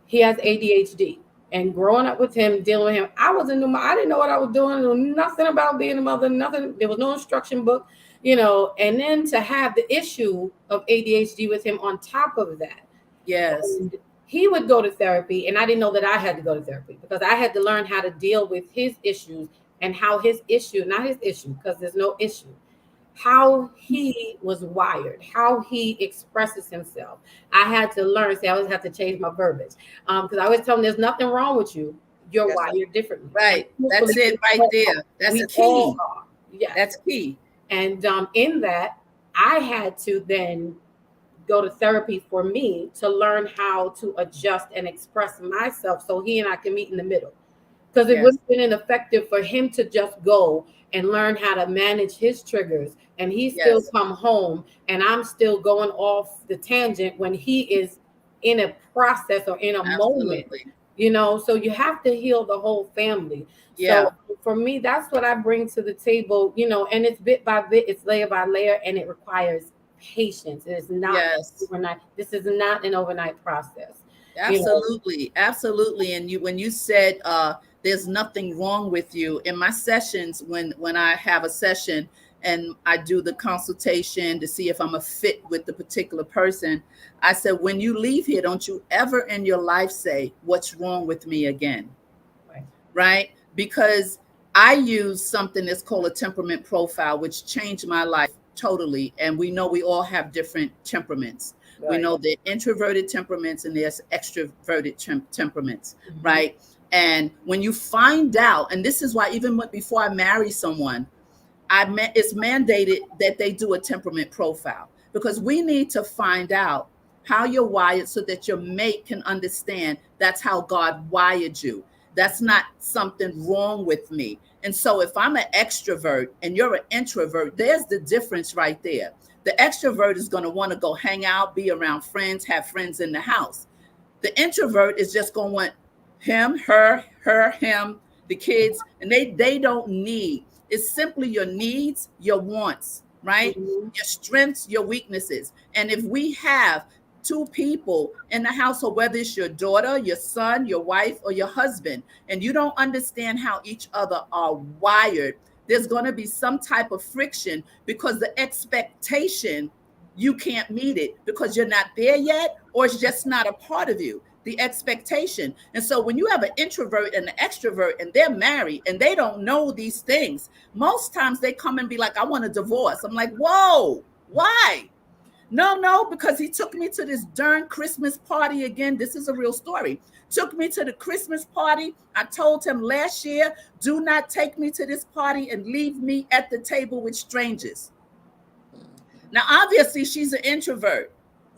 Speaker 3: he has ADHD. And growing up with him, dealing with him, I didn't know what I was doing. I knew nothing about being a mother, nothing. There was no instruction book, and then to have the issue of ADHD with him on top of that.
Speaker 2: Yes.
Speaker 3: And he would go to therapy, and I didn't know that I had to go to therapy because I had to learn how to deal with his issues and how his issue, not his issue, because there's no issue, how he was wired, how he expresses himself. I had to learn. See, I always have to change my verbiage because I always tell him there's nothing wrong with you. You're
Speaker 2: Yes.
Speaker 3: wired differently.
Speaker 2: Right. That's it right there. That's
Speaker 3: We
Speaker 2: a key.
Speaker 3: all are. Yes.
Speaker 2: That's key.
Speaker 3: And in that, I had to then go to therapy for me to learn how to adjust and express myself so he and I can meet in the middle. Because it
Speaker 2: Yes.
Speaker 3: would have been ineffective for him to just go and learn how to manage his triggers, and he still
Speaker 2: Yes.
Speaker 3: come home and I'm still going off the tangent when he is in a process or in a moment.
Speaker 2: Absolutely.
Speaker 3: So you have to heal the whole family.
Speaker 2: Yeah.
Speaker 3: So for me, that's what I bring to the table, and it's bit by bit, it's layer by layer, and it requires patience. It is not
Speaker 2: Yes.
Speaker 3: overnight. This is not an overnight process.
Speaker 2: Absolutely. Absolutely. And when you said there's nothing wrong with you, in my sessions, when I have a session and I do the consultation to see if I'm a fit with the particular person, I said, when you leave here, don't you ever in your life say, what's wrong with me again? Right? Because I use something that's called a temperament profile, which changed my life totally. And we know we all have different temperaments. Right. We know the introverted temperaments and there's extroverted temperaments, mm-hmm. right? And when you find out, and this is why even before I marry someone, it's mandated that they do a temperament profile, because we need to find out how you're wired so that your mate can understand that's how God wired you. That's not something wrong with me. And so if I'm an extrovert and you're an introvert, there's the difference right there. The extrovert is going to want to go hang out, be around friends, have friends in the house. The introvert is just going to want him, her, him, the kids, and they don't need. It's simply your needs, your wants, right? Mm-hmm. Your strengths, your weaknesses. And if we have two people in the household, whether it's your daughter, your son, your wife, or your husband, and you don't understand how each other are wired, there's going to be some type of friction because the expectation, you can't meet it because you're not there yet, or it's just not a part of you, the expectation. And so when you have an introvert and an extrovert and they're married and they don't know these things, most times they come and be like, I want a divorce. I'm like, whoa, why? No, because he took me to this darn Christmas party again. This is a real story. Took me to the Christmas party. I told him last year, do not take me to this party and leave me at the table with strangers. Now, obviously, she's an introvert.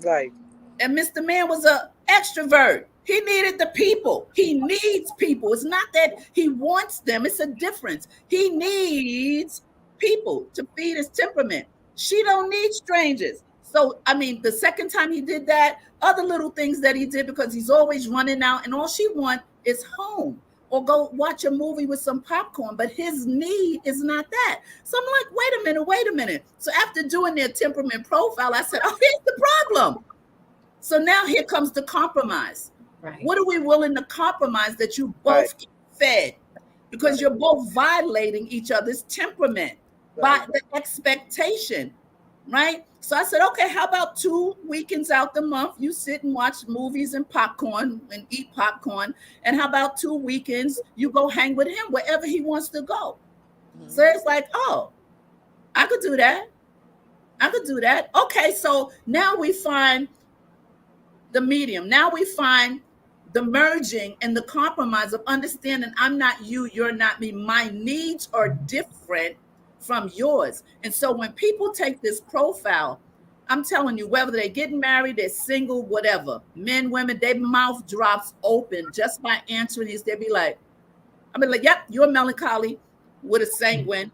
Speaker 4: Right.
Speaker 2: And Mr. Man was an extrovert. He needed the people. He needs people. It's not that he wants them. It's a difference. He needs people to feed his temperament. She don't need strangers. So, I mean, the second time he did that, other little things that he did, because he's always running out and all she wants is home or go watch a movie with some popcorn. But his need is not that. So I'm like, wait a minute. So after doing their temperament profile, I said, oh, here's the problem. So now here comes the compromise. Right. What are we willing to compromise that you both get fed? Because you're both violating each other's temperament by the expectation, right? So I said, okay, how about 2 weekends out the month? You sit and watch movies and popcorn and eat popcorn. And how about 2 weekends you go hang with him wherever he wants to go? Mm-hmm. So it's like, oh, I could do that. Okay, so now we find the medium. Now we find the merging and the compromise of understanding I'm not you, you're not me. My needs are different from yours. And so when people take this profile, I'm telling you, whether they're getting married, they're single, whatever, men, women, their mouth drops open just by answering these. They'll be like, yep, you're melancholy with a sanguine.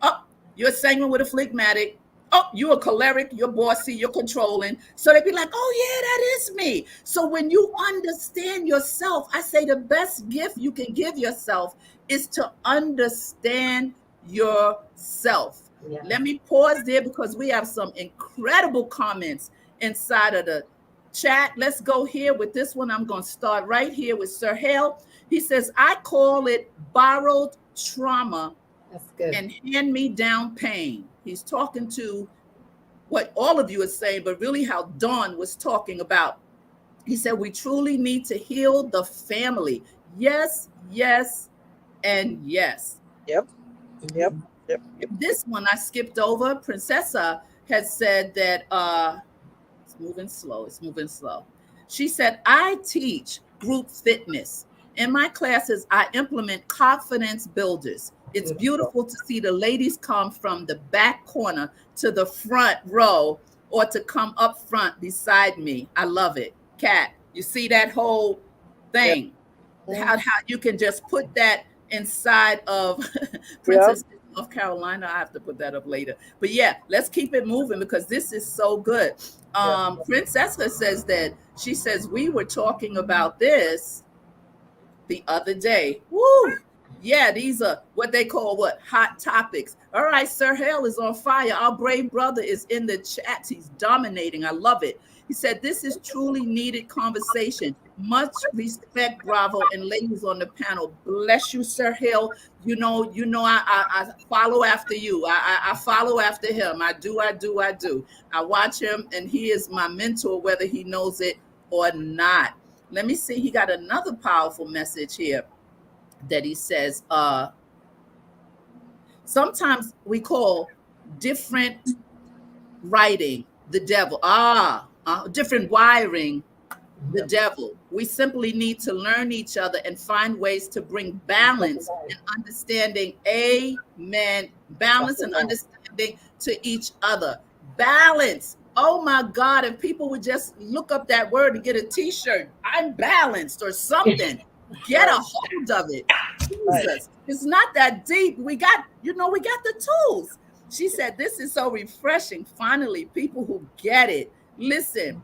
Speaker 2: Oh, you're a sanguine with a phlegmatic. Oh, you're a choleric, you're bossy, you're controlling. So they'd be like, oh, yeah, that is me. So when you understand yourself, I say the best gift you can give yourself is to understand yourself.
Speaker 3: Yeah.
Speaker 2: Let me pause there because we have some incredible comments inside of the chat. Let's go here with this one. I'm going to start right here with Sir Hale. He says, I call it borrowed trauma
Speaker 3: That's good.
Speaker 2: and hand me down pain. He's talking to what all of you are saying, but really how Dawn was talking about. He said, we truly need to heal the family. Yes, yes, and yes.
Speaker 4: Yep. Yep.
Speaker 3: Mhm.
Speaker 4: Yep.
Speaker 2: This one I skipped over. Princessa has said that it's moving slow. It's moving slow. She said, I teach group fitness. In my classes, I implement confidence builders. It's
Speaker 3: Beautiful.
Speaker 2: beautiful to see the ladies come from the back corner to the front row or to come up front beside me. I love it. Kat, you see that whole
Speaker 4: Yep.
Speaker 2: thing? How you can just put that inside of
Speaker 4: Yep.
Speaker 2: Princess of Carolina. I have to put that up later. But yeah, let's keep it moving because this is so good.
Speaker 4: Yep.
Speaker 2: Princessa says that she says we were talking about this the other day. Woo! Yeah, these are what they call what hot topics. All right, Sir Hale is on fire. Our brave brother is in the chat. He's dominating. I love it. He said, this is truly needed conversation. Much respect, Bravo, and ladies on the panel. Bless you, Sir Hill. I follow after you. I follow after him. I do. I watch him, and he is my mentor, whether he knows it or not. Let me see. He got another powerful message here that he says, sometimes we call different writing the devil. Different wiring the devil. We simply need to learn each other and find ways to bring balance and understanding. Amen. Balance and understanding to each other. Balance. Oh my God, if people would just look up that word and get a t-shirt, I'm balanced or something. Get a hold of it.
Speaker 4: Right.
Speaker 2: Jesus. It's not that deep. We got the tools. She said, this is so refreshing. Finally, people who get it. Listen,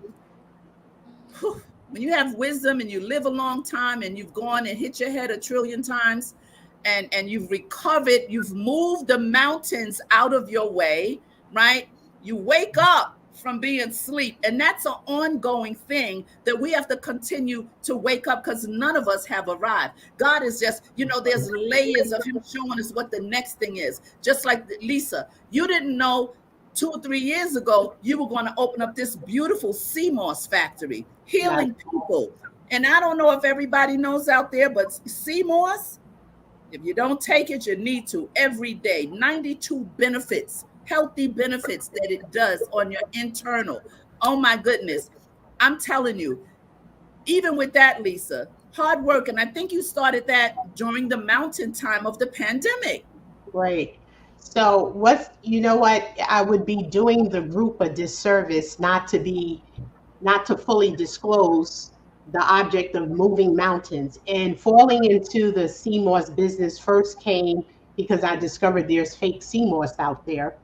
Speaker 2: when you have wisdom and you live a long time and you've gone and hit your head a trillion times and you've recovered, you've moved the mountains out of your way, right? You wake up from being asleep, and that's an ongoing thing that we have to continue to wake up because none of us have arrived. God is just, there's layers of him showing us what the next thing is. Just like Lisa, you didn't know 2 or 3 years ago, you were going to open up this beautiful sea moss factory, healing people. And I don't know if everybody knows out there, but sea moss, if you don't take it, you need to every day. 92 benefits, healthy benefits that it does on your internal. Oh my goodness. I'm telling you, even with that, Lisa, hard work. And I think you started that during the mountain time of the pandemic.
Speaker 5: Great. So you know what, I would be doing the group a disservice not to fully disclose the object of moving mountains. And falling into the CMOS business first came because I discovered there's fake CMOS out there.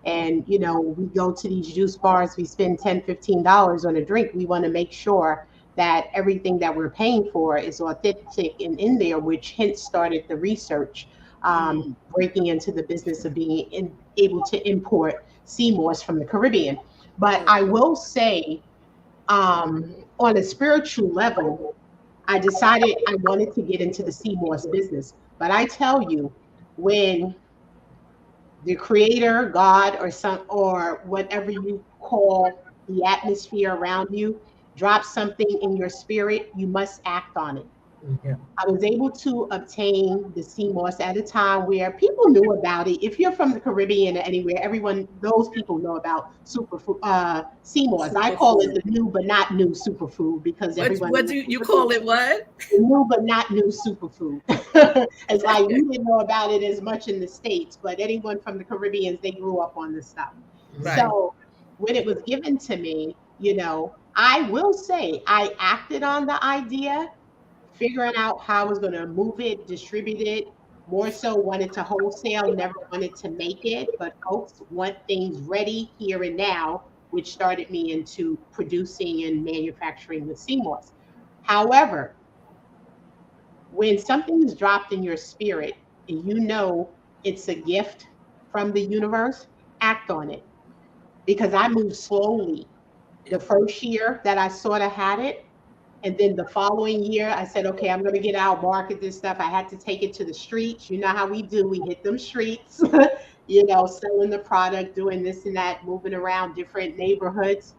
Speaker 5: And, we go to these juice bars, we spend $10, $15 on a drink. We want to make sure that everything that we're paying for is authentic and in there, which hence started the research, breaking into the business of being able to import CMOS from the Caribbean. But I will say, on a spiritual level, I decided I wanted to get into the CMOS business. But I tell you, when the creator, God, or whatever you call the atmosphere around you, drops something in your spirit, you must act on it.
Speaker 4: Yeah.
Speaker 5: I was able to obtain the CMOS at a time where people knew about it. If you're from the Caribbean or anywhere, those people know about superfood, CMOS. I call it the new but not new superfood because everyone.
Speaker 2: What do you call it? What?
Speaker 5: New but not new superfood. It's like we didn't know about it as much in the States, but anyone from the Caribbean, they grew up on this stuff.
Speaker 2: Right.
Speaker 5: So when it was given to me, I will say I acted on the idea, figuring out how I was going to move it, distribute it, more so wanted to wholesale, never wanted to make it, but folks want things ready here and now, which started me into producing and manufacturing the CMOS. However, when something is dropped in your spirit and you know it's a gift from the universe, act on it. Because I moved slowly. The first year that I sort of had it, and then the following year, I said, okay, I'm going to get out, market this stuff. I had to take it to the streets. You know how we do. We hit them streets, selling the product, doing this and that, moving around different neighborhoods.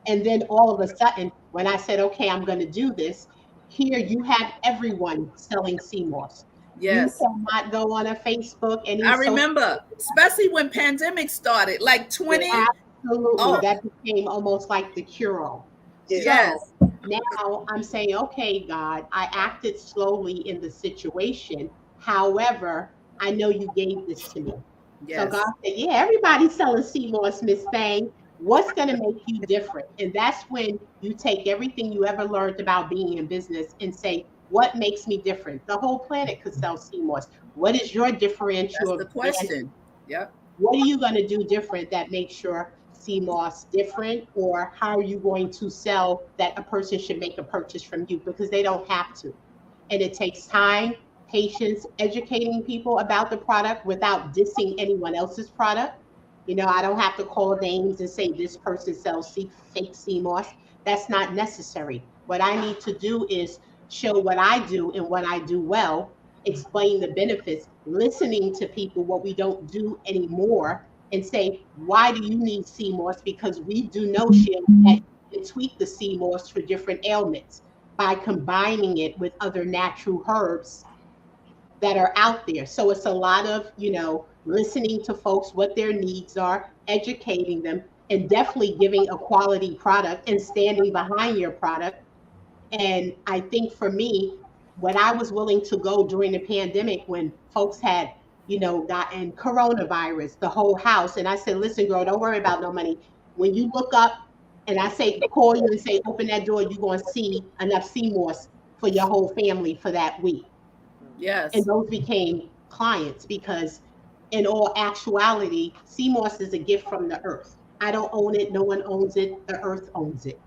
Speaker 5: And then all of a sudden, when I said, okay, I'm going to do this, here you have everyone selling CMOS. You
Speaker 2: Yes.
Speaker 5: cannot go on a Facebook, any
Speaker 2: I
Speaker 5: social.
Speaker 2: remember, especially when pandemic started, like 20.
Speaker 5: Absolutely.
Speaker 2: Oh,
Speaker 5: That became almost like the cure all.
Speaker 4: Yes.
Speaker 5: So
Speaker 2: yes,
Speaker 5: now I'm saying, okay, God, I acted slowly in the situation. However, I know you gave this to me. So God
Speaker 2: yes.
Speaker 5: said, yeah, everybody's selling CMOS, Miss Fang. What's going to make you different? And that's when you take everything you ever learned about being in business and say, what makes me different? The whole planet could sell CMOS. What is your
Speaker 2: That's the
Speaker 5: differential advantage?
Speaker 2: question. Yep.
Speaker 5: What are you going to do different that makes your CMOS different? Or how are you going to sell that a person should make a purchase from you? Because they don't have to. And it takes time, patience, educating people about the product without dissing anyone else's product. I don't have to call names and say this person sells fake CMOS. That's not necessary. What I need to do is show what I do and what I do well, explain the benefits, listening to people, what we don't do anymore, and say, why do you need CMOS? Because we do know, Sheila, that you can tweak the CMOS for different ailments by combining it with other natural herbs that are out there. So it's a lot of, listening to folks, what their needs are, educating them, and definitely giving a quality product and standing behind your product. And I think for me, when I was willing to go during the pandemic when folks had, gotten coronavirus, the whole house, and I said, listen, girl, don't worry about no money. When you look up and I say, call you and say, open that door, you're going to see enough CMOS for your whole family for that week. And
Speaker 2: Yes.
Speaker 5: those became clients because, in all actuality, CMOS is a gift from the earth. I don't own it. No one owns it. The earth owns it.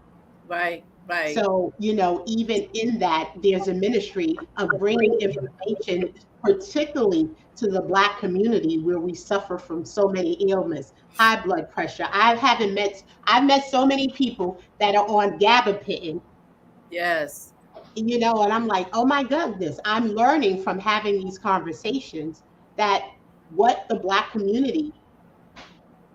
Speaker 2: Right. Right.
Speaker 5: So, even in that, there's a ministry of bringing information, particularly to the Black community where we suffer from so many ailments, high blood pressure. I've met so many people that are on gabapentin,
Speaker 2: Yes.
Speaker 5: and I'm like, oh my goodness, I'm learning from having these conversations that what the Black community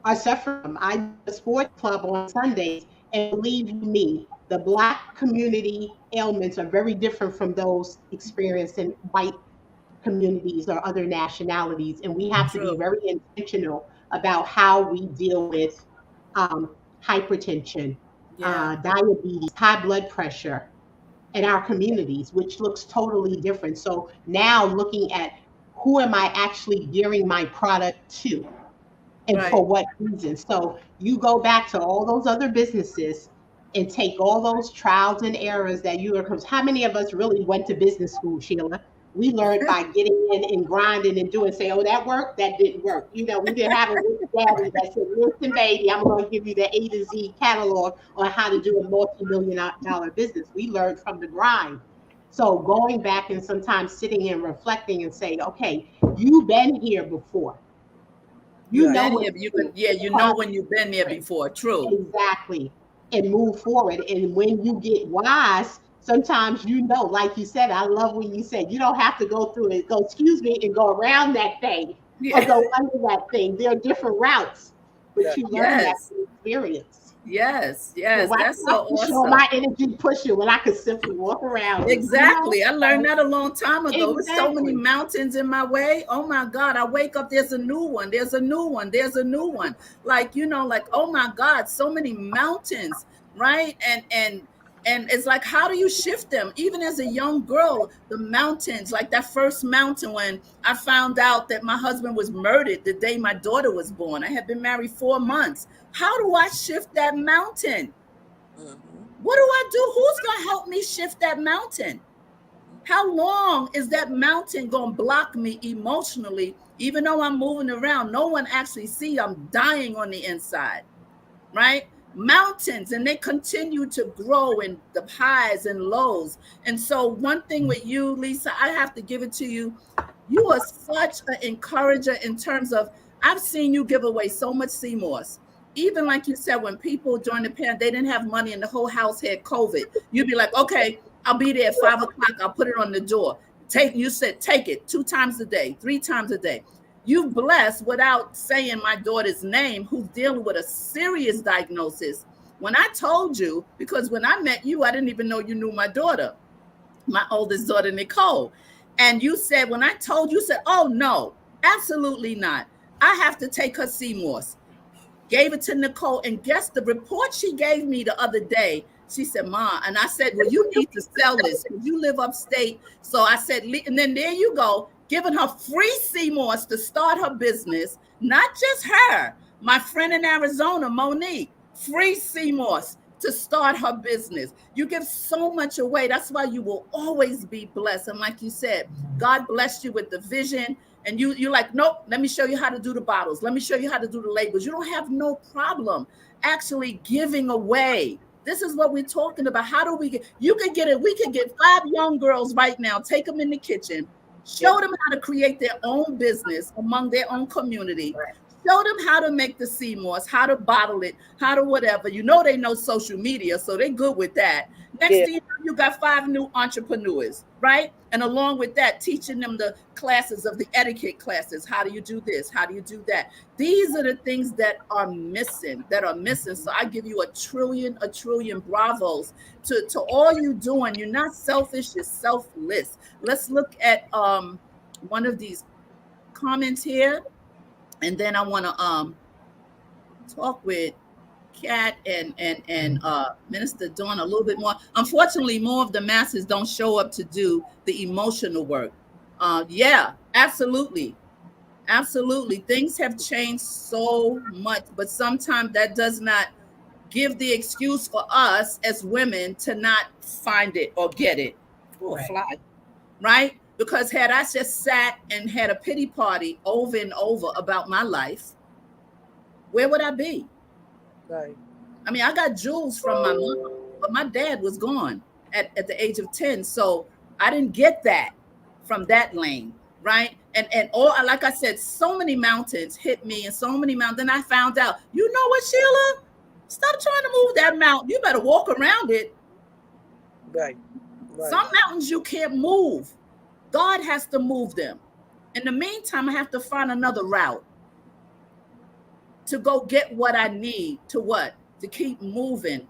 Speaker 5: are suffering from. I do a sports club on Sundays, and believe you me, the Black community ailments are very different from those experienced in white communities or other nationalities. And we have to be
Speaker 2: True.
Speaker 5: very intentional about how we deal with um, hypertension,
Speaker 2: Yeah.
Speaker 5: diabetes, high blood pressure in our communities, which looks totally different. So now looking at who am I actually gearing my product to? And
Speaker 2: Right.
Speaker 5: for what reason? So you go back to all those other businesses and take all those trials and errors that you are. Because how many of us really went to business school, Sheila? We learned by getting in and grinding and doing. Say, oh, that worked, that didn't work. We didn't have a rich daddy that said, "Listen, baby, I'm going to give you the A to Z catalog on how to do a multi-million-dollar business." We learned from the grind. So going back and sometimes sitting and reflecting and saying, okay, you've been here before. You
Speaker 2: You've
Speaker 5: know
Speaker 2: been
Speaker 5: what
Speaker 2: here.
Speaker 5: to
Speaker 2: You
Speaker 5: do.
Speaker 2: could. Yeah. You know
Speaker 5: Product
Speaker 2: when you've been there
Speaker 5: different.
Speaker 2: before. True.
Speaker 5: Exactly. And move forward. And when you get wise, sometimes like you said, I love when you said you don't have to go through it, go, excuse me, and go around that thing or
Speaker 2: Yeah.
Speaker 5: go under that thing. There are different routes, but
Speaker 4: Yes.
Speaker 5: you learn that
Speaker 2: Yes.
Speaker 5: through experience.
Speaker 2: Yes.
Speaker 5: So
Speaker 2: Yes.
Speaker 5: why do
Speaker 2: That's
Speaker 5: I
Speaker 2: so
Speaker 5: push all
Speaker 2: awesome.
Speaker 5: my energy pushing when I could simply walk around it,
Speaker 2: Exactly. I learned
Speaker 5: So,
Speaker 2: that a long time ago. There's so many
Speaker 5: exactly.
Speaker 2: mountains in my way. Oh my God. I wake up, there's a new one. There's a new one. There's a new one. Like, like, oh my God, so many mountains, right? And it's like, how do you shift them? Even as a young girl, the mountains, like that first mountain when I found out that my husband was murdered the day my daughter was born. I had been married 4 months. How do I shift that mountain?
Speaker 4: Hmm.
Speaker 2: What do I do? Who's going to help me shift that mountain? How long is that mountain going to block me emotionally? Even though I'm moving around, no one actually see I'm dying on the inside, right? Mountains, and they continue to grow in the highs and lows. And so one thing with you, Lisa, I have to give it to you. You are such an encourager in terms of, I've seen you give away so much CMOS. Even like you said, when people during the pandemic, they didn't have money and the whole house had COVID, you'd be like, okay, I'll be there at 5 o'clock. I'll put it on the door. You said, take it 2 times a day, 3 times a day. You blessed without saying my daughter's name, who's dealing with a serious diagnosis. When I told you, because when I met you, I didn't even know you knew my daughter, my oldest daughter, Nicole. And you said, when I told you, said, oh, no, absolutely not. I have to take her Seymour's. Gave it to Nicole. And guess the report she gave me the other day. She said, Ma, and I said, well, you need to sell this because you live upstate. So I said, and then there you go, giving her free Seymour's to start her business. Not just her, my friend in Arizona, Monique, free Seymour's to start her business. You give so much away. That's why you will always be blessed. And like you said, God blessed you with the vision. And you're like, nope, let me show you how to do the bottles. Let me show you how to do the labels. You don't have no problem actually giving away. This is what we're talking about. How do we get, you could get it. We could get 5 young girls right now, take them in the kitchen, show them how to create their own business among their own community. Show them how to make the Seymour's, how to bottle it, how to whatever. You know, they know social media, so they're good with that. Next thing you know, you got 5 new entrepreneurs, right? And along with that, teaching them the classes of the etiquette classes. How do you do this? How do you do that? These are the things that are missing, So I give you a trillion bravos to all you doing. You're not selfish, you're selfless. Let's look at one of these comments here. And then I want to talk with Kat and Minister Dawn a little bit more. Unfortunately, more of the masses don't show up to do the emotional work. Yeah, absolutely. Absolutely. Things have changed so much, but sometimes that does not give the excuse for us as women to not find it or get it. Oh, right. Fly. Right? Because had I just sat and had a pity party over and over about my life, where would I be?
Speaker 4: Right.
Speaker 2: I mean, I got jewels from my mom, but my dad was gone at the age of 10. So I didn't get that from that lane, right? And all, like I said, so many mountains hit me and so many mountains. Then I found out, you know what, Sheila? Stop trying to move that mountain. You better walk around it.
Speaker 4: Right.
Speaker 2: Some mountains you can't move. God has to move them. In the meantime, I have to find another route to go get what I need to what? To keep moving,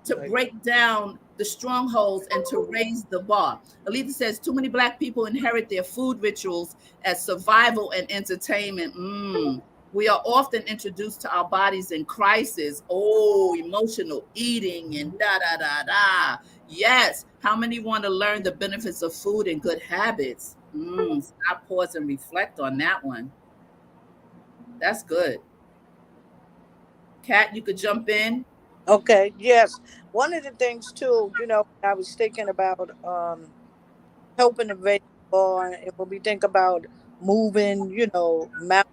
Speaker 2: to break down the strongholds and to raise the bar. Alita says too many Black people inherit their food rituals as survival and entertainment. We are often introduced to our bodies in crisis. Oh, emotional eating and da da da da. Yes. How many want to learn the benefits of food and good habits? Stop, pause, and reflect on that one. That's good. Kat, you could jump in.
Speaker 4: Okay. Yes. One of the things too, I was thinking about helping the raise the bar, and when we think about moving, mountains,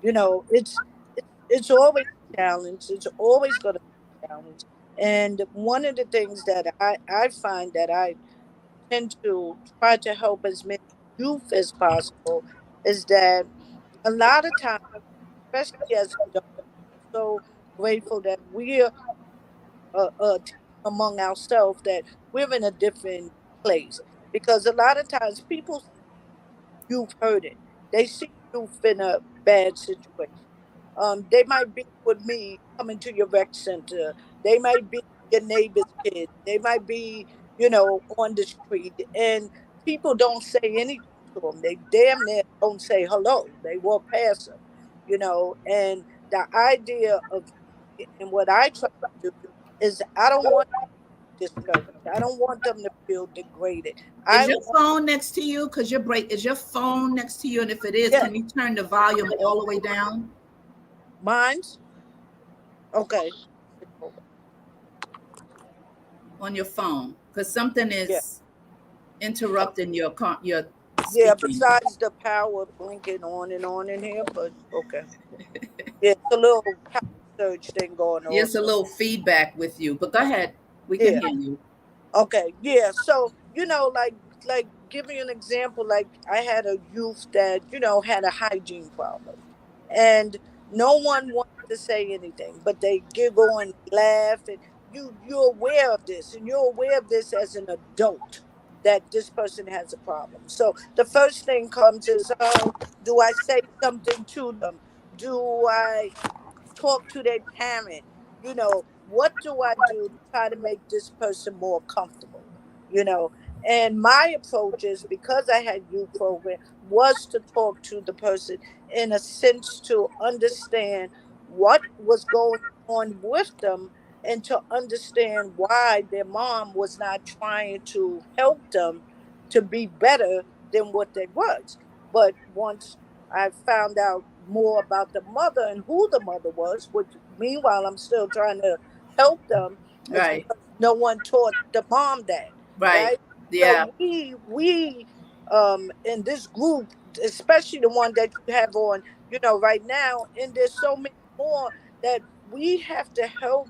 Speaker 4: it's always a challenge. It's always going to be a challenge. And one of the things that I find that I tend to try to help as many youth as possible is that a lot of times, especially as adults, I'm so grateful that we're among ourselves, that we're in a different place, because a lot of times people see youth hurting. They see youth in a bad situation. They might be with me coming to your rec center. They might be your neighbor's kids. They might be, on the street, and people don't say anything to them. They damn near don't say hello. They walk past them, And the idea of, and what I try to do is, I don't want discouraged. I don't want them to feel degraded.
Speaker 2: Is your phone next to you? Because is your phone next to you? And if it is, can you turn the volume all the way down?
Speaker 4: Mine's? Okay.
Speaker 2: On your phone. Because something is interrupting your
Speaker 4: Yeah,
Speaker 2: speaking.
Speaker 4: besides the power blinking on in here, but okay. Yeah, it's a little power surge thing going
Speaker 2: Here's a
Speaker 4: also.
Speaker 2: little feedback with you, but go ahead. We can
Speaker 4: Yeah.
Speaker 2: hear you.
Speaker 4: Okay, yeah. So, like giving you an example, like I had a youth that, had a hygiene problem. And no one wanted to say anything, but they giggle and laugh, and you're aware of this, and you're aware of this as an adult, that this person has a problem. So the first thing comes is, do I say something to them? Do I talk to their parent? What do I do to try to make this person more comfortable? you know and my approach is, because I had youth program, was to talk to the person in a sense to understand what was going on with them, and to understand why their mom was not trying to help them to be better than what they was. But once I found out more about the mother and who the mother was, which meanwhile I'm still trying to help them, it's
Speaker 2: Right.
Speaker 4: because no one taught the mom that,
Speaker 2: Right.
Speaker 4: right?
Speaker 2: Yeah.
Speaker 4: So we in this group, especially the one that you have on, right now, and there's so many more, that we have to help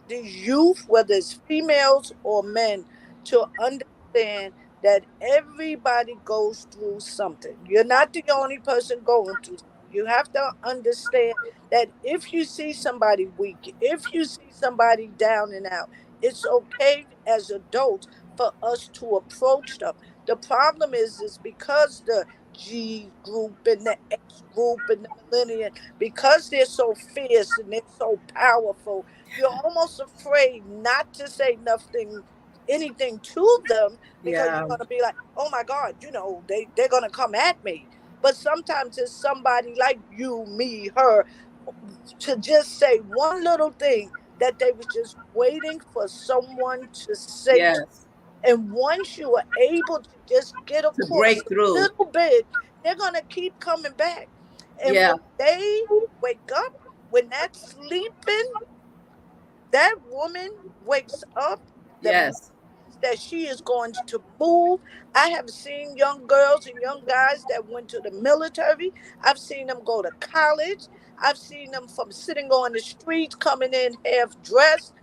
Speaker 4: these youth, whether it's females or men, to understand that everybody goes through something. You're not the only person going through something. You have to understand that if you see somebody weak, if you see somebody down and out, it's okay as adults for us to approach them. The problem is because the G group and the X group and the millennium, because they're so fierce and they're so powerful, you're almost afraid not to say nothing, anything to them, because
Speaker 2: Yeah.
Speaker 4: you're going to be like, oh my God, they're going to come at me. But sometimes it's somebody like you, me, her, to just say one little thing that they was just waiting for someone to say to.
Speaker 2: Yes.
Speaker 4: And once you are able to just get
Speaker 2: To
Speaker 4: across
Speaker 2: break
Speaker 4: a
Speaker 2: through.
Speaker 4: little bit, they're going to keep coming back. And
Speaker 2: Yeah.
Speaker 4: when they wake up, when that sleeping, that woman wakes up, the mind
Speaker 2: Yes.
Speaker 4: that she is going to move. I have seen young girls and young guys that went to the military. I've seen them go to college. I've seen them from sitting on the streets, coming in half dressed,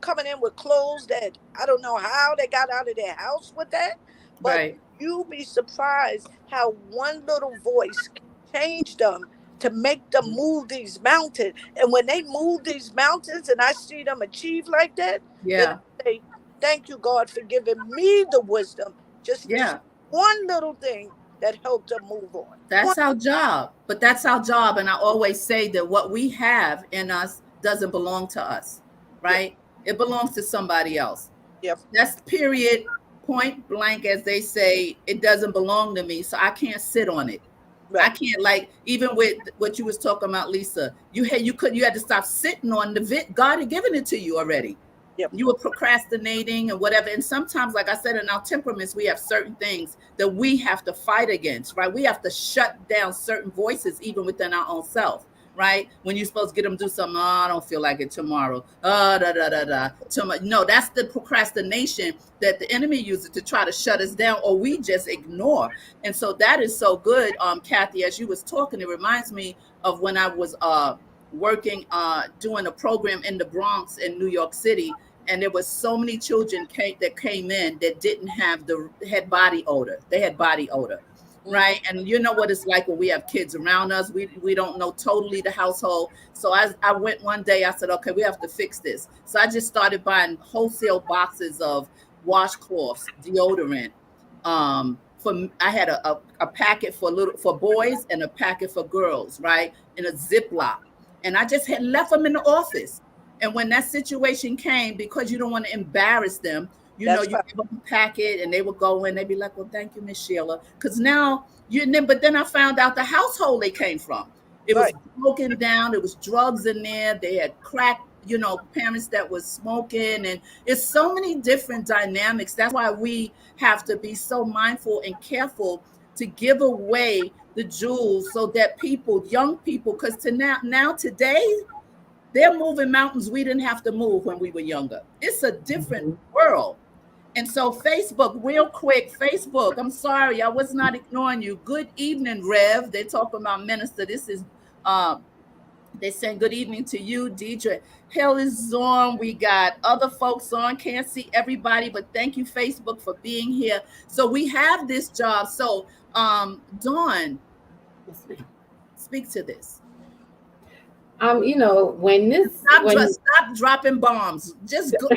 Speaker 4: coming in with clothes that I don't know how they got out of their house with that. But
Speaker 2: Right.
Speaker 4: you'll be surprised how one little voice can change them to make them move these mountains. And when they move these mountains and I see them achieve like that, then
Speaker 2: Yeah.
Speaker 4: I say, thank you, God, for giving me the wisdom just to say
Speaker 2: Yeah.
Speaker 4: one little thing that helped them move on. One.
Speaker 2: That's our job. But that's our job. And I always say that what we have in us doesn't belong to us,
Speaker 4: Yep.
Speaker 2: right? It belongs to somebody else.
Speaker 4: Yep.
Speaker 2: That's period, point blank, as they say. It doesn't belong to me. So I can't sit on it. I
Speaker 4: Right.
Speaker 2: can't, like, even with what you was talking about, Lisa. You had to stop sitting on the God had given it to you already.
Speaker 4: Yep.
Speaker 2: You were procrastinating and whatever. And sometimes, like I said, in our temperaments, we have certain things that we have to fight against, right? We have to shut down certain voices, even within our own self, right? When you're supposed to get them to do something, oh, I don't feel like it tomorrow. Da da da da. No, that's the procrastination that the enemy uses to try to shut us down, or we just ignore. And so that is so good, Kathy. As you was talking, it reminds me of when I was working, doing a program in the Bronx in New York City, and there was so many children that came in that didn't have had body odor. They had body odor,
Speaker 4: Mhm.
Speaker 2: right? And you know what it's like when we have kids around us. We don't know totally the household. So I went one day. I said, okay, we have to fix this. So I just started buying wholesale boxes of washcloths, deodorant. I had a packet for boys and a packet for girls, right, in a Ziploc, and I just had left them in the office. And when that situation came, because you don't want to embarrass them,
Speaker 4: That's
Speaker 2: you
Speaker 4: fine.
Speaker 2: give them a packet and they would go in, they'd be like, well, thank you, Miss Sheila. Because now but then I found out the household they came from. It was
Speaker 4: Right.
Speaker 2: broken down, there was drugs in there, they had crack, parents that was smoking, and it's so many different dynamics. That's why we have to be so mindful and careful to give away the jewels so that young people, because to now today, they're moving mountains we didn't have to move when we were younger. It's a different
Speaker 5: Mhm.
Speaker 2: world. And so Facebook, real quick, Facebook, I'm sorry, I was not ignoring you. Good evening, Rev. They're talking about minister. This is they're saying good evening to you, Deidre. Hill is on. We got other folks on. Can't see everybody, but thank you, Facebook, for being here. So we have this job. So Dawn, speak to this.
Speaker 3: When
Speaker 2: Stop dropping bombs. Just go.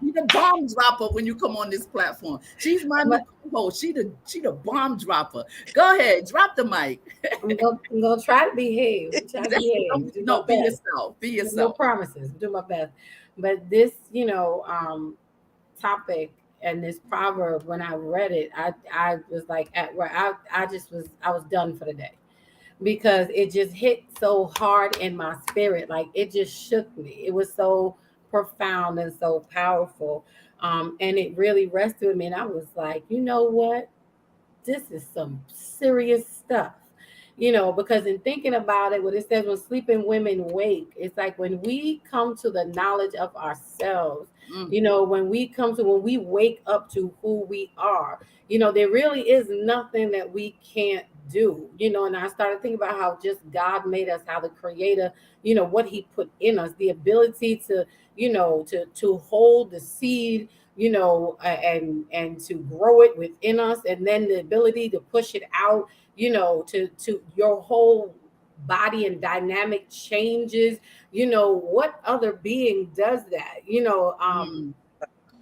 Speaker 2: You're the bomb dropper when you come on this platform. She's my new co-host. She the bomb dropper. Go ahead, drop the mic.
Speaker 3: I'm gonna try to behave. Try to behave. Do
Speaker 2: No,
Speaker 3: my
Speaker 2: be
Speaker 3: best.
Speaker 2: yourself. Be
Speaker 3: No
Speaker 2: yourself.
Speaker 3: promises. Do my best. But this, topic and this proverb, when I read it, I was like at where I was done for the day because it just hit so hard in my spirit. Like it just shook me. It was so profound and so powerful. And it really rested with me. And I was like, you know what? This is some serious stuff. Because in thinking about it, what it says when sleeping women wake, it's like when we come to the knowledge of ourselves, when we wake up to who we are, there really is nothing that we can't do, and I started thinking about how just God made us, how the creator, what he put in us, the ability to, to hold the seed, and to grow it within us, and then the ability to push it out, to your whole body and dynamic changes. What other being does that?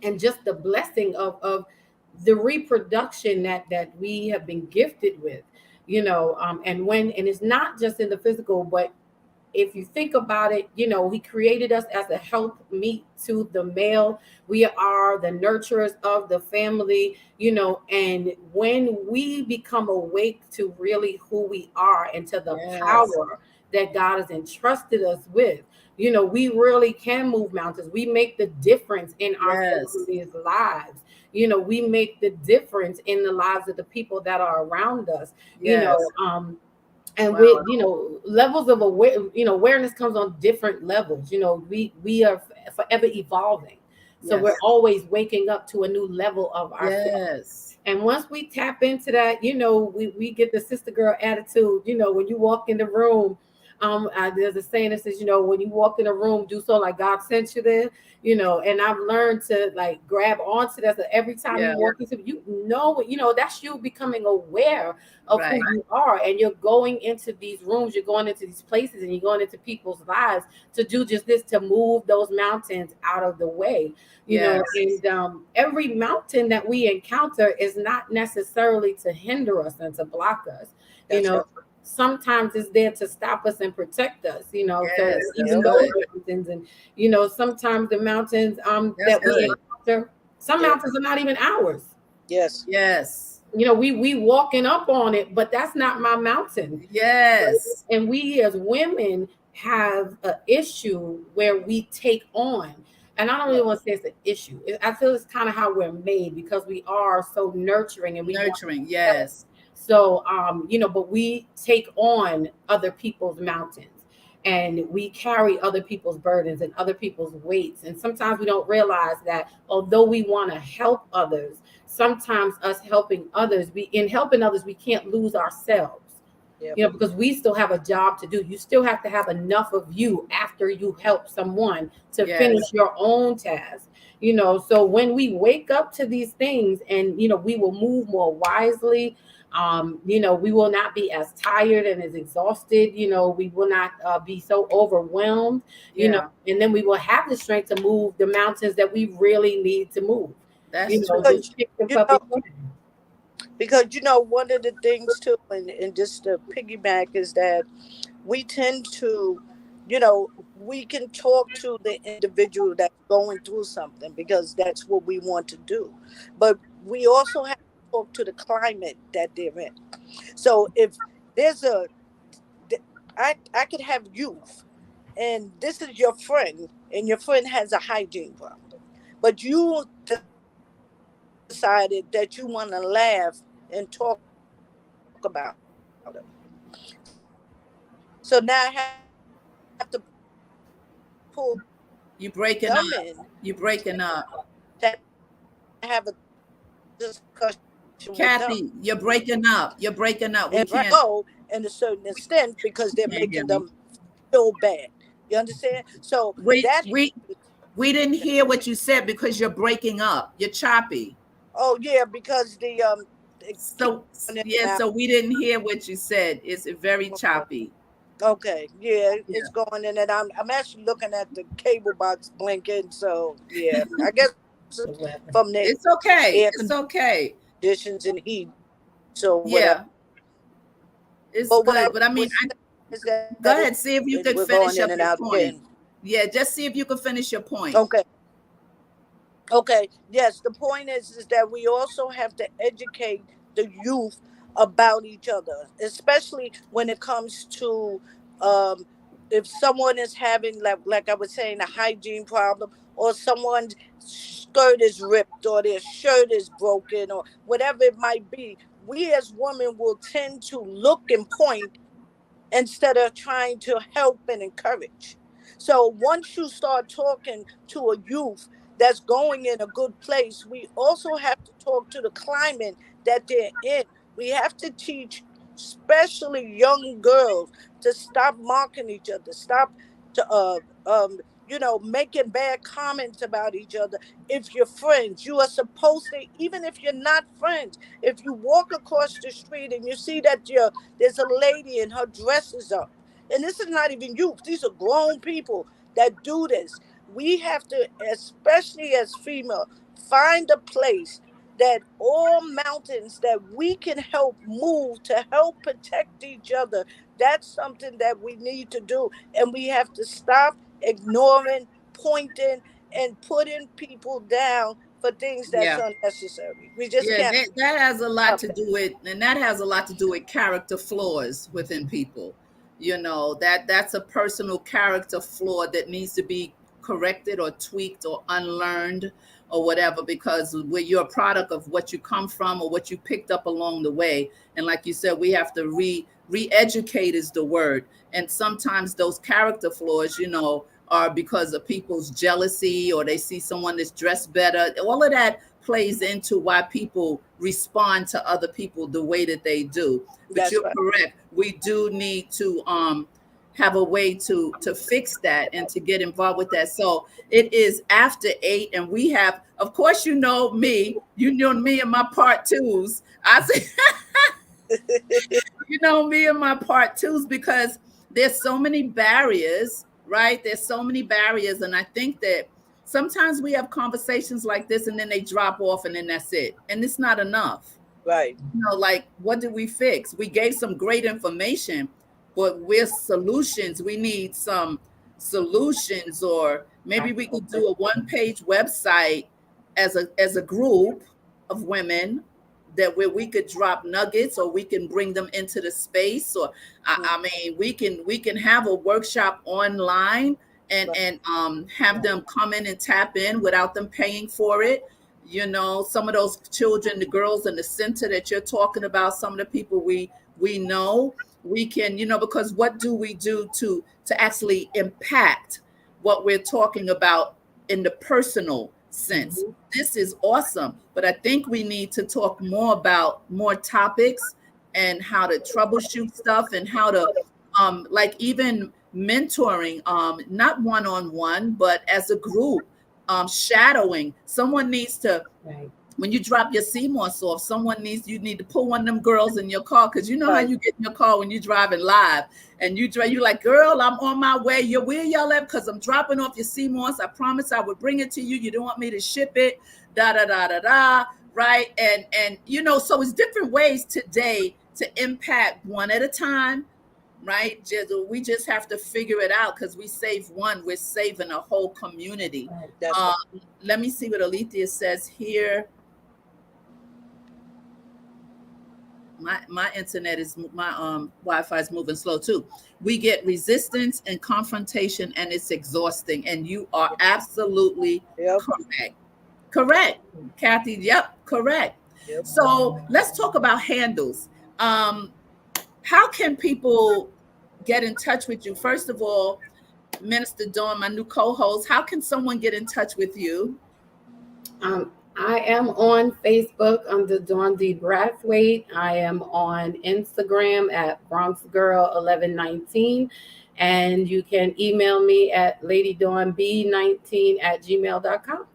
Speaker 3: And just the blessing of the reproduction that we have been gifted with, and it's not just in the physical, but if you think about it, he created us as a help meet to the male. We are the nurturers of the family, and when we become awake to really who we are and to the power that God has entrusted us with, we really can move mountains. We make the difference in our family's lives. We make the difference in the lives of the people that are around us, and with levels of awareness comes on different levels. We are forever evolving, so we're always waking up to a new level of ourselves. And once we tap into that, we get the sister girl attitude. When you walk in the room, there's a saying that says, when you walk in a room, do so like God sent you there. And I've learned to like grab onto that. So every time you walk into, that's you becoming aware of who you are, and you're going into these rooms, you're going into these places, and you're going into people's lives to do just this, to move those mountains out of the way. And every mountain that we encounter is not necessarily to hinder us and to block us. Sometimes it's there to stop us and protect us, so even those mountains, and sometimes the mountains that we encounter, some mountains are not even ours. We walking up on it, but that's not my mountain. And we as women have an issue where we take on, and I don't really want to say it's an issue. I feel it's kind of how we're made, because we are so nurturing and so, but we take on other people's mountains, and we carry other people's burdens and other people's weights. And sometimes we don't realize that although we want to help others, sometimes us helping others, we can't lose ourselves. Because we still have a job to do. You still have to have enough of you after you help someone to finish your own task. So when we wake up to these things, and we will move more wisely. We will not be as tired and as exhausted. We will not be so overwhelmed. And then we will have the strength to move the mountains that we really need to move.
Speaker 2: That's true.
Speaker 4: Because one of the things too, and just to piggyback, is that we tend to, we can talk to the individual that's going through something because that's what we want to do, but we also have to talk to the climate that they're in. So if there's I could have youth, and this is your friend, and your friend has a hygiene problem, but you decided that you want to laugh and talk about it. So now I have to pull
Speaker 2: You breaking up. You breaking up.
Speaker 4: have a discussion with them
Speaker 2: Kathy, you're breaking up. You're breaking up. We
Speaker 4: and
Speaker 2: can't,
Speaker 4: go in a certain extent because they're
Speaker 2: can't hear
Speaker 4: making
Speaker 2: me.
Speaker 4: them feel bad. You understand? So
Speaker 2: We
Speaker 4: that
Speaker 2: we we didn't hear what you said because you're breaking up. You're choppy.
Speaker 4: oh yeah, because it keeps
Speaker 2: So
Speaker 4: going in
Speaker 2: yeah,
Speaker 4: and
Speaker 2: so we didn't hear what you said. It's very
Speaker 4: out.
Speaker 2: choppy.
Speaker 4: Okay, yeah,
Speaker 2: Yeah.
Speaker 4: it's going in, and I'm actually looking at the cable box blinking. So yeah, I guess from the
Speaker 2: It's okay.
Speaker 4: air
Speaker 2: It's okay.
Speaker 4: conditions and heat or whatever.
Speaker 2: Yeah, it's
Speaker 4: But what I
Speaker 2: good. But I mean,
Speaker 4: was saying is that
Speaker 2: go ahead, see if you could
Speaker 4: we're going
Speaker 2: finish
Speaker 4: in
Speaker 2: up
Speaker 4: and
Speaker 2: your
Speaker 4: out
Speaker 2: point.
Speaker 4: again.
Speaker 2: Yeah, just see if you could finish your point.
Speaker 4: Okay, okay, yes. The point is that we also have to educate the youth about each other, especially when it comes to um, if someone is having like I was saying a hygiene problem, or someone's skirt is ripped, or their shirt is broken, or whatever it might be. We as women will tend to look and point instead of trying to help and encourage. So once you start talking to a youth that's going in a good place, we also have to talk to the climate that they're in. We have to teach, especially young girls, to stop mocking each other, stop to making bad comments about each other. If you're friends, you are supposed to, even if you're not friends, if you walk across the street and you see that there's a lady and her dress is up. And this is not even youth, these are grown people that do this. We have to, especially as female, find a place that all mountains that we can help move to help protect each other. That's something that we need to do. And we have to stop ignoring, pointing, and putting people down for things that's
Speaker 2: Yeah.
Speaker 4: unnecessary. We just
Speaker 2: Yeah,
Speaker 4: can't
Speaker 2: that has a lot
Speaker 4: stop
Speaker 2: to
Speaker 4: that.
Speaker 2: do with, and that has a lot to do with character flaws within people. You know, that's a personal character flaw that needs to be corrected or tweaked or unlearned or whatever, because you're a product of what you come from or what you picked up along the way. And like you said, we have to re-educate is the word. And sometimes those character flaws, are because of people's jealousy, or they see someone that's dressed better. All of that plays into why people respond to other people the way that they do. But
Speaker 4: That's
Speaker 2: you're
Speaker 4: right.
Speaker 2: correct. We do need to have a way to fix that and to get involved with that. So it is after 8, and we have, of course, me and my part twos. I say, me and my part twos, because there's so many barriers, right? There's so many barriers. And I think that sometimes we have conversations like this and then they drop off and then that's it. And it's not enough.
Speaker 4: Right.
Speaker 2: Like, what did we fix? We gave some great information, but with solutions, we need some solutions, or maybe we could do a one-page website as a group of women, that where we could drop nuggets, or we can bring them into the space, or I mean, we can have a workshop online, and
Speaker 4: Right.
Speaker 2: have them come in and tap in without them paying for it. Some of those children, the girls in the center that you're talking about, some of the people we know, we can, because what do we do to actually impact what we're talking about in the personal sense?
Speaker 3: Mhm.
Speaker 2: This is awesome, but I think we need to talk more about more topics, and how to troubleshoot stuff, and how to like even mentoring, not one-on-one, but as a group, shadowing. Someone needs to,
Speaker 3: Right.
Speaker 2: when you drop your CMOS off, you need to pull one of them girls in your car, because you know how
Speaker 4: Right.
Speaker 2: you get in your car when you're driving live, and you like, girl, I'm on my way. Where y'all at? Because I'm dropping off your CMOS. I promised I would bring it to you. You don't want me to ship it. Da da da da da. Right. And so it's different ways today to impact one at a time. Right. We just have to figure it out, because we save one, we're saving a whole community.
Speaker 3: Right.
Speaker 4: That's
Speaker 2: Um,
Speaker 4: right.
Speaker 2: Let me see what Alethea says here. My internet is, my Wi-Fi is moving slow too. We get resistance and confrontation, and it's exhausting. And you are absolutely
Speaker 4: Yep.
Speaker 2: correct. Correct, Kathy. Yep, correct.
Speaker 4: Yep.
Speaker 2: So let's talk about handles. Um, how can people get in touch with you? First of all, Minister Dawn, my new co-host, how can someone get in touch with you?
Speaker 3: I am on Facebook under Dawn D. Brathwaite. I am on Instagram at BronxGirl1119. And you can email me at LadyDawnB19 at gmail.com.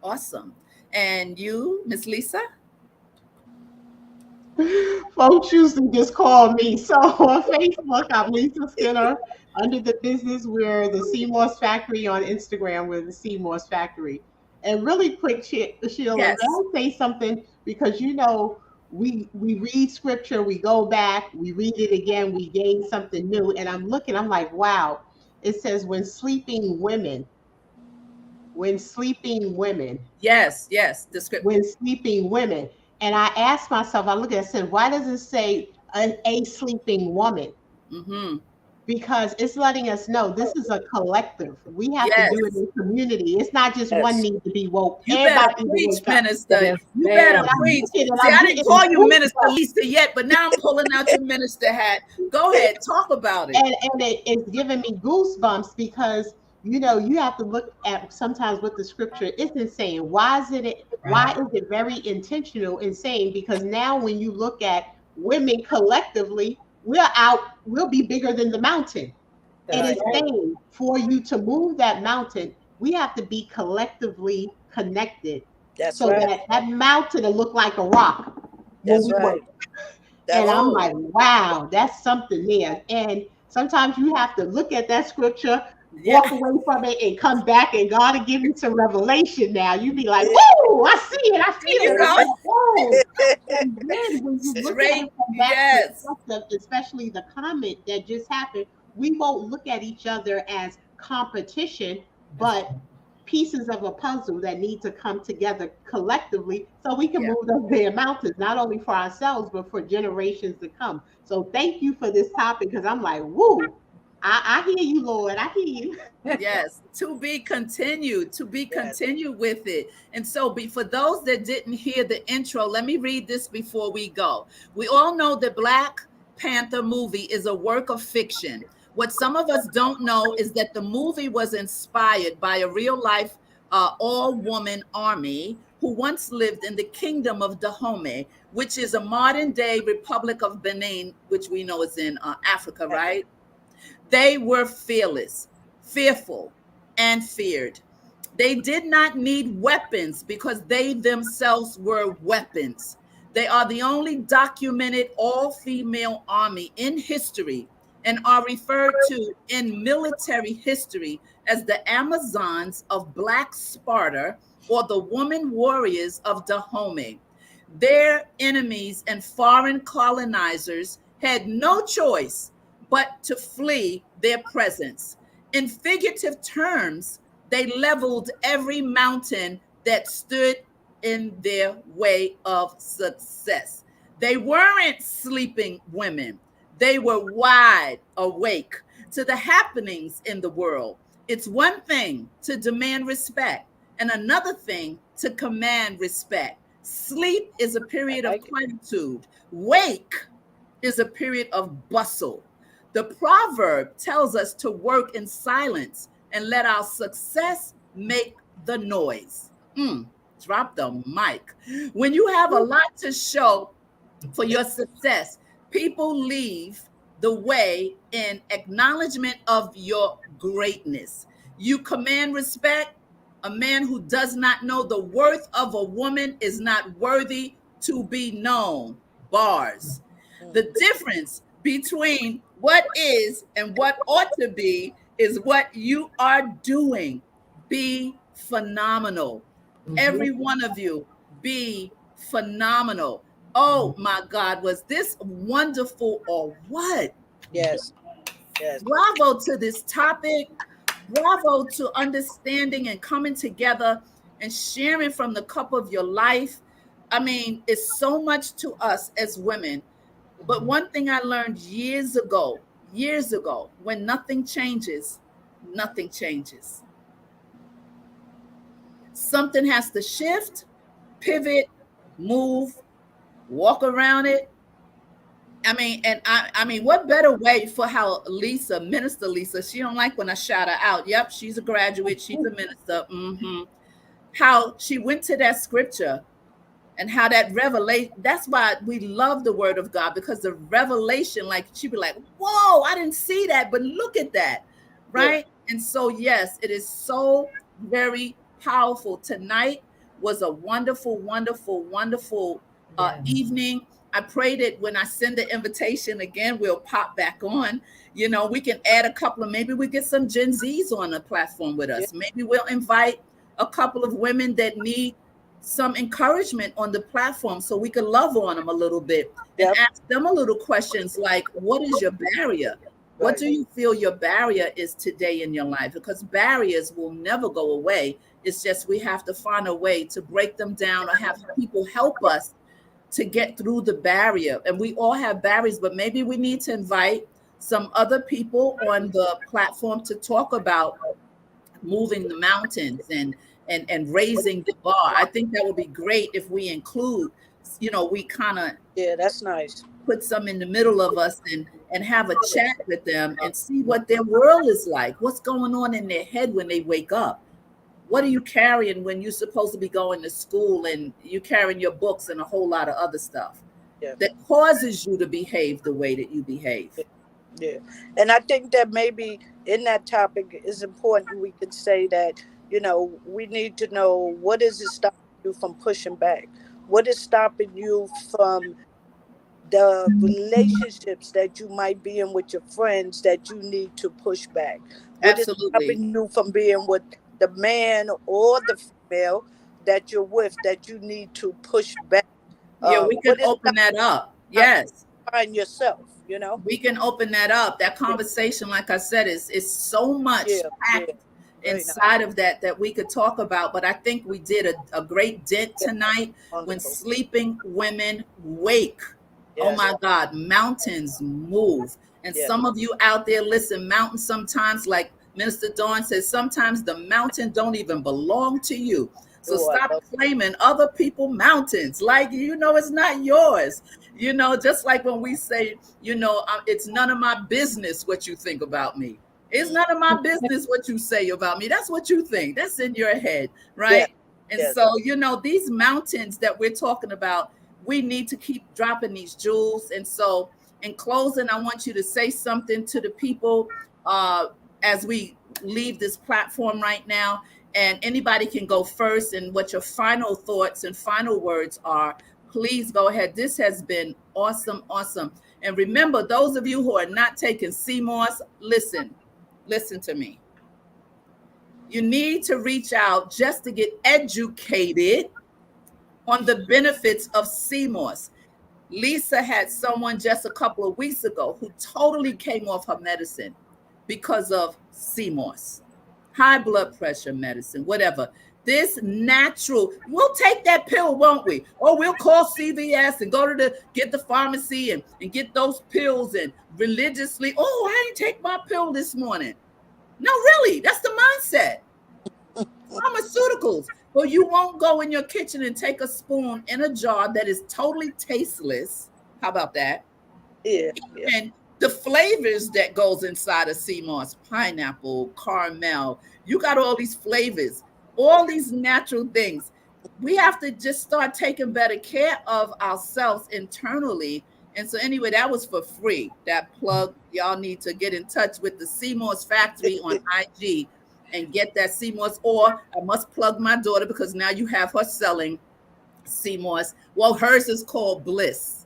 Speaker 2: Awesome. And you, Miss Lisa?
Speaker 5: Folks usually just call me. So on Facebook, I'm Lisa Skinner. Under the business, we're the Seymour's Factory. On Instagram, we're the Seymour's Factory. And really quick, Sheila, may
Speaker 2: Yes.
Speaker 5: I say something? Because we read scripture, we go back, we read it again, we gain something new. And I'm looking, I'm like, wow. It says when sleeping women,
Speaker 2: Yes, yes. The script.
Speaker 5: when sleeping women. And I asked myself, I looked at it, I said, why does it say a sleeping woman?
Speaker 2: Mm-hmm.
Speaker 5: Because it's letting us know this is a collective. We have to do it
Speaker 2: Yes.
Speaker 5: in community. It's not just one
Speaker 4: Yes.
Speaker 5: need to be woke.
Speaker 2: You better
Speaker 5: Everybody needs to
Speaker 2: preach,
Speaker 5: wake up.
Speaker 2: minister.
Speaker 3: Yes,
Speaker 2: You better
Speaker 5: And
Speaker 3: ma'am.
Speaker 5: I'm
Speaker 2: preach.
Speaker 5: looking and
Speaker 2: See,
Speaker 5: I'm
Speaker 2: I didn't
Speaker 5: getting
Speaker 2: call you Minister
Speaker 5: goosebumps.
Speaker 2: Lisa yet, but now I'm pulling out your minister hat. Go ahead, talk about it.
Speaker 5: And it's giving me goosebumps because you have to look at sometimes what the scripture isn't saying. Why
Speaker 3: Right.
Speaker 5: is it very intentional in saying? Because now when you look at women collectively, we'll be bigger than the mountain. It
Speaker 3: That's
Speaker 2: Right.
Speaker 5: is
Speaker 3: right.
Speaker 5: saying for you to move that mountain, we have to be collectively connected
Speaker 4: That's
Speaker 5: so
Speaker 4: right.
Speaker 5: that mountain will look like a rock when
Speaker 4: That's
Speaker 5: we work.
Speaker 4: right.
Speaker 5: And
Speaker 4: That's
Speaker 5: I'm
Speaker 2: Oh,
Speaker 5: like, wow, that's something there. And sometimes you have to look at that scripture,
Speaker 2: yeah.
Speaker 5: walk away from it, and come back, and God will give you some revelation now. You be like, whoa, I see it, I
Speaker 2: There
Speaker 5: feel
Speaker 2: you
Speaker 5: it.
Speaker 2: go.
Speaker 5: I'm like, whoa. And then when you look at
Speaker 2: Straight.
Speaker 5: it from that
Speaker 2: Yes.
Speaker 5: perspective, especially the comment that just happened, we won't look at each other as competition,
Speaker 3: That's
Speaker 5: but pieces of a puzzle that need to come together collectively so we can
Speaker 2: Yeah.
Speaker 5: move those damn mountains, not only for ourselves, but for generations to come. So thank you for this topic because I'm like, woo, I hear you, Lord. I hear you.
Speaker 2: Yes, to be continued, to be
Speaker 4: yes.
Speaker 2: continued with it. And so, for those that didn't hear the intro, let me read this before we go. We all know the Black Panther movie is a work of fiction. What some of us don't know is that the movie was inspired by a real life all woman army who once lived in the kingdom of Dahomey, which is a modern day Republic of Benin, which we know is in Africa, right? They were fearless, fearful, and feared. They did not need weapons because they themselves were weapons. They are the only documented all female army in history and are referred to in military history as the Amazons of Black Sparta or the woman warriors of Dahomey. Their enemies and foreign colonizers had no choice but to flee their presence. In figurative terms, they leveled every mountain that stood in their way of success. They weren't sleeping women, they were wide awake to the happenings in the world. It's one thing to demand respect, and another thing to command respect. Sleep is a
Speaker 4: I
Speaker 2: period of
Speaker 4: like it.
Speaker 2: quietude, wake is a period of bustle. The proverb tells us to work in silence and let our success make the noise. Drop the mic. When you have a lot to show for your success, people leave the way in acknowledgement of your greatness. You command respect. A man who does not know the worth of a woman is not worthy to be known. Bars. The
Speaker 4: Mm.
Speaker 2: difference between what is and what ought to be is what you are doing. Be phenomenal.
Speaker 3: Mhm.
Speaker 2: Every one of you, be phenomenal. Oh my God, was this wonderful or what?
Speaker 4: Yes. Yes.
Speaker 2: Bravo to this topic. Bravo to understanding and coming together and sharing from the cup of your life. I mean, it's so much to us as women. But one thing I learned years ago, when nothing changes, nothing changes. Something has to shift, pivot, move, walk around it. I mean, what better way for how Lisa, Minister Lisa, she don't like when I shout her out. Yep, she's a graduate, she's a minister. how she went to that scripture and how that revelation, that's why we love the word of God, because the revelation, like she'd be like, whoa, I didn't see that, but look at that.
Speaker 4: Yeah.
Speaker 2: Right. And so, yes, it is so very powerful. Tonight was a wonderful, wonderful, wonderful
Speaker 3: Yes.
Speaker 2: evening. I pray that when I send the invitation again, we'll pop back on. We can add a couple of, maybe we get some Gen Zs on the platform with
Speaker 4: Yeah.
Speaker 2: us. Maybe we'll invite a couple of women that need some encouragement on the platform so we can love on them a little bit and
Speaker 4: Yep.
Speaker 2: ask them a little questions like, what is your barrier? What
Speaker 4: Right.
Speaker 2: do you feel your barrier is today in your life? Because barriers will never go away. It's just we have to find a way to break them down or have people help us to get through the barrier. And we all have barriers, but maybe we need to invite some other people on the platform to talk about moving the mountains and raising the bar. I think that would be great if we include, we kind of
Speaker 4: Yeah, that's nice.
Speaker 2: put some in the middle of us and have a chat with them and see what their world is like. What's going on in their head when they wake up? What are you carrying when you're supposed to be going to school and you carrying your books and a whole lot of other stuff
Speaker 4: Yeah.
Speaker 2: that causes you to behave the way that you behave?
Speaker 4: Yeah. And I think that maybe in that topic is important. We could say that, we need to know, what is it stopping you from pushing back? What is stopping you from the relationships that you might be in with your friends that you need to push back? What is
Speaker 2: Absolutely.
Speaker 4: stopping you from being with the man or the female that you're with that you need to push back?
Speaker 2: Yeah, we can
Speaker 4: What is
Speaker 2: open that up.
Speaker 4: stopping
Speaker 2: Yes.
Speaker 4: you find yourself?
Speaker 2: We can open that up. That
Speaker 4: Yeah,
Speaker 2: conversation, like I said, is so much
Speaker 4: yeah, yeah.
Speaker 2: packed
Speaker 4: Very nice.
Speaker 2: inside of that we could talk about. But I think we did a great dent
Speaker 4: Yeah,
Speaker 2: tonight. When
Speaker 4: wonderful.
Speaker 2: sleeping women wake, oh
Speaker 4: Yes,
Speaker 2: my God, mountains move. And
Speaker 4: yes.
Speaker 2: some of you out there, listen, mountains sometimes, like Minister Dawn says, sometimes the mountain don't even belong to you. So
Speaker 4: Oh, I
Speaker 2: stop
Speaker 4: love
Speaker 2: claiming other people mountains like it's not yours. Just like when we say, it's none of my business what you think about me. It's
Speaker 4: it.
Speaker 2: none of my business what you say about me. That's what you think. That's in your head,
Speaker 4: Yes,
Speaker 2: right? And
Speaker 4: yes.
Speaker 2: so, these mountains that we're talking about, we need to keep dropping these jewels. And so, in closing, I want you to say something to the people as we leave this platform right now. And anybody can go first, and what your final thoughts and final words are. Please go ahead. This has been awesome, awesome. And remember, those of you who are not taking CMOS, listen to me. You need to reach out just to get educated on the benefits of CMOS. Lisa had someone just a couple of weeks ago who totally came off her medicine because of CMOS, high blood pressure medicine, whatever. This natural, we'll take that pill, won't we? Or we'll call CVS and go to get the pharmacy and get those pills and religiously, oh, I didn't take my pill this morning. No, really, that's the mindset. Pharmaceuticals. But you won't go in your kitchen and take a spoon in a jar that is totally tasteless. How about that?
Speaker 4: Yeah, yeah.
Speaker 2: And the flavors that goes inside of sea moss, pineapple, caramel, you got all these flavors, all these natural things. We have to just start taking better care of ourselves internally. And so anyway, that was for free. That plug, y'all need to get in touch with the Seymour's Factory on IG and get that Seymour's. Or I must plug my daughter because now you have her selling Seymour's. Well, hers is called the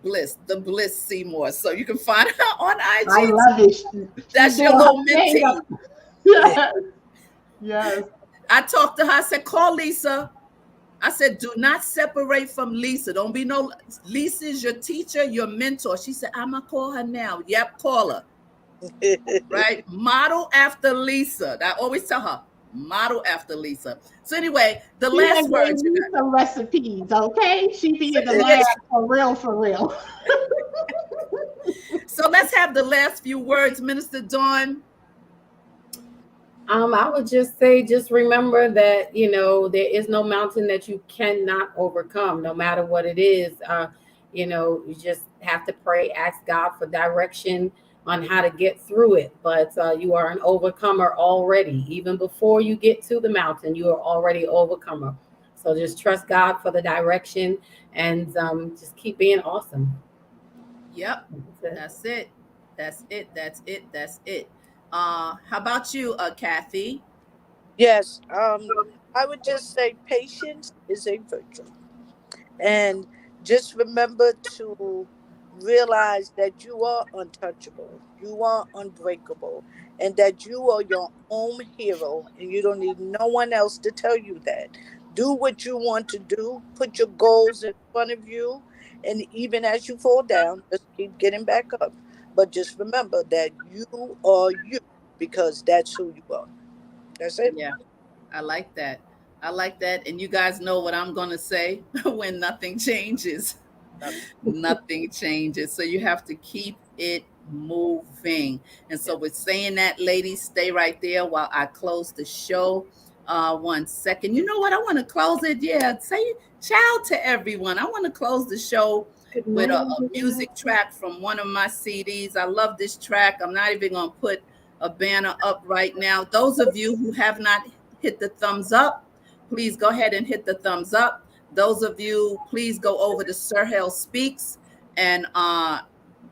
Speaker 2: Bliss Seymour. So you can find her on
Speaker 5: I
Speaker 2: IG.
Speaker 5: love it.
Speaker 2: That's
Speaker 5: She's
Speaker 2: your
Speaker 5: doing
Speaker 2: little
Speaker 5: her thing
Speaker 2: mentee.
Speaker 5: up. Yes. Yes.
Speaker 2: I talked to her. I said, call Lisa. I said, do not separate from Lisa. Don't be no, Lisa's your teacher, your mentor. She said, I'm going to call her now. Yep, call her. Right? Model after Lisa. I always tell her, model after Lisa. So anyway, the
Speaker 5: She
Speaker 2: last
Speaker 5: done gave
Speaker 2: words.
Speaker 5: me some recipes, okay? She be in the
Speaker 2: Yes.
Speaker 5: lab for real, for real.
Speaker 2: So let's have the last few words, Minister Dawn.
Speaker 3: I would just say, just remember that, there is no mountain that you cannot overcome, no matter what it is. You just have to pray, ask God for direction on how to get through it. But you are an overcomer already. Even before you get to the mountain, you are already overcomer. So just trust God for the direction, and just keep being awesome.
Speaker 2: Yep. That's it. That's it. That's it. That's it. How about you, Kathy?
Speaker 4: Yes. I would just say patience is a virtue. And just remember to realize that you are untouchable, you are unbreakable, and that you are your own hero, and you don't need no one else to tell you that. Do what you want to do, put your goals in front of you, and even as you fall down, just keep getting back up. But just remember that you are you, because that's who you are. That's it.
Speaker 2: Yeah, I like that. I like that. And you guys know what I'm going to say when nothing changes. Nothing changes. So you have to keep it moving. And
Speaker 4: Yeah.
Speaker 2: so, with saying that, ladies, stay right there while I close the show. 1 second. You know what? I want to close it. Yeah, say ciao to everyone. I want to close the show
Speaker 3: Good
Speaker 2: with
Speaker 3: night,
Speaker 2: a
Speaker 3: everyone.
Speaker 2: music track from one of my CDs. I love this track. I'm not even going to put a banner up right now. Those of you who have not hit the thumbs up, please go ahead and hit the thumbs up. Those of you, please go over to Sir Hell Speaks and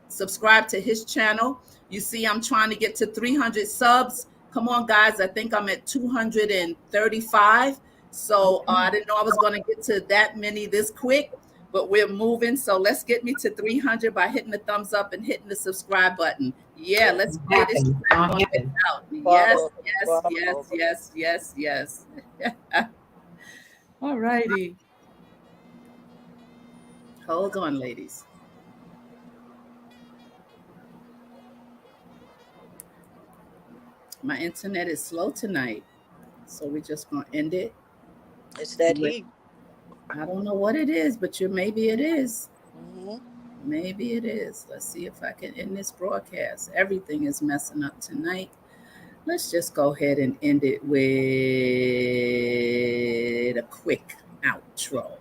Speaker 2: subscribe to his channel. You see, I'm trying to get to 300 subs. Come on, guys. I think I'm at 235. So I didn't know I was going to get to that many this quick, but we're moving. So let's get me to 300 by hitting the thumbs up and hitting the subscribe button. Yeah, let's play this
Speaker 3: Happen.
Speaker 2: track
Speaker 3: I'll
Speaker 2: on it
Speaker 3: happen.
Speaker 2: out. Yes,
Speaker 4: Bravo.
Speaker 2: yes, yes,
Speaker 4: Bravo.
Speaker 2: yes, yes, yes. All righty. Hold on, ladies. My internet is slow tonight. So we're just going to end it
Speaker 4: It's that
Speaker 2: with,
Speaker 4: heat.
Speaker 2: I don't know what it is, but maybe it is.
Speaker 4: Hmm.
Speaker 2: Maybe it is. Let's see if I can end this broadcast. Everything is messing up tonight. Let's just go ahead and end it with a quick outro.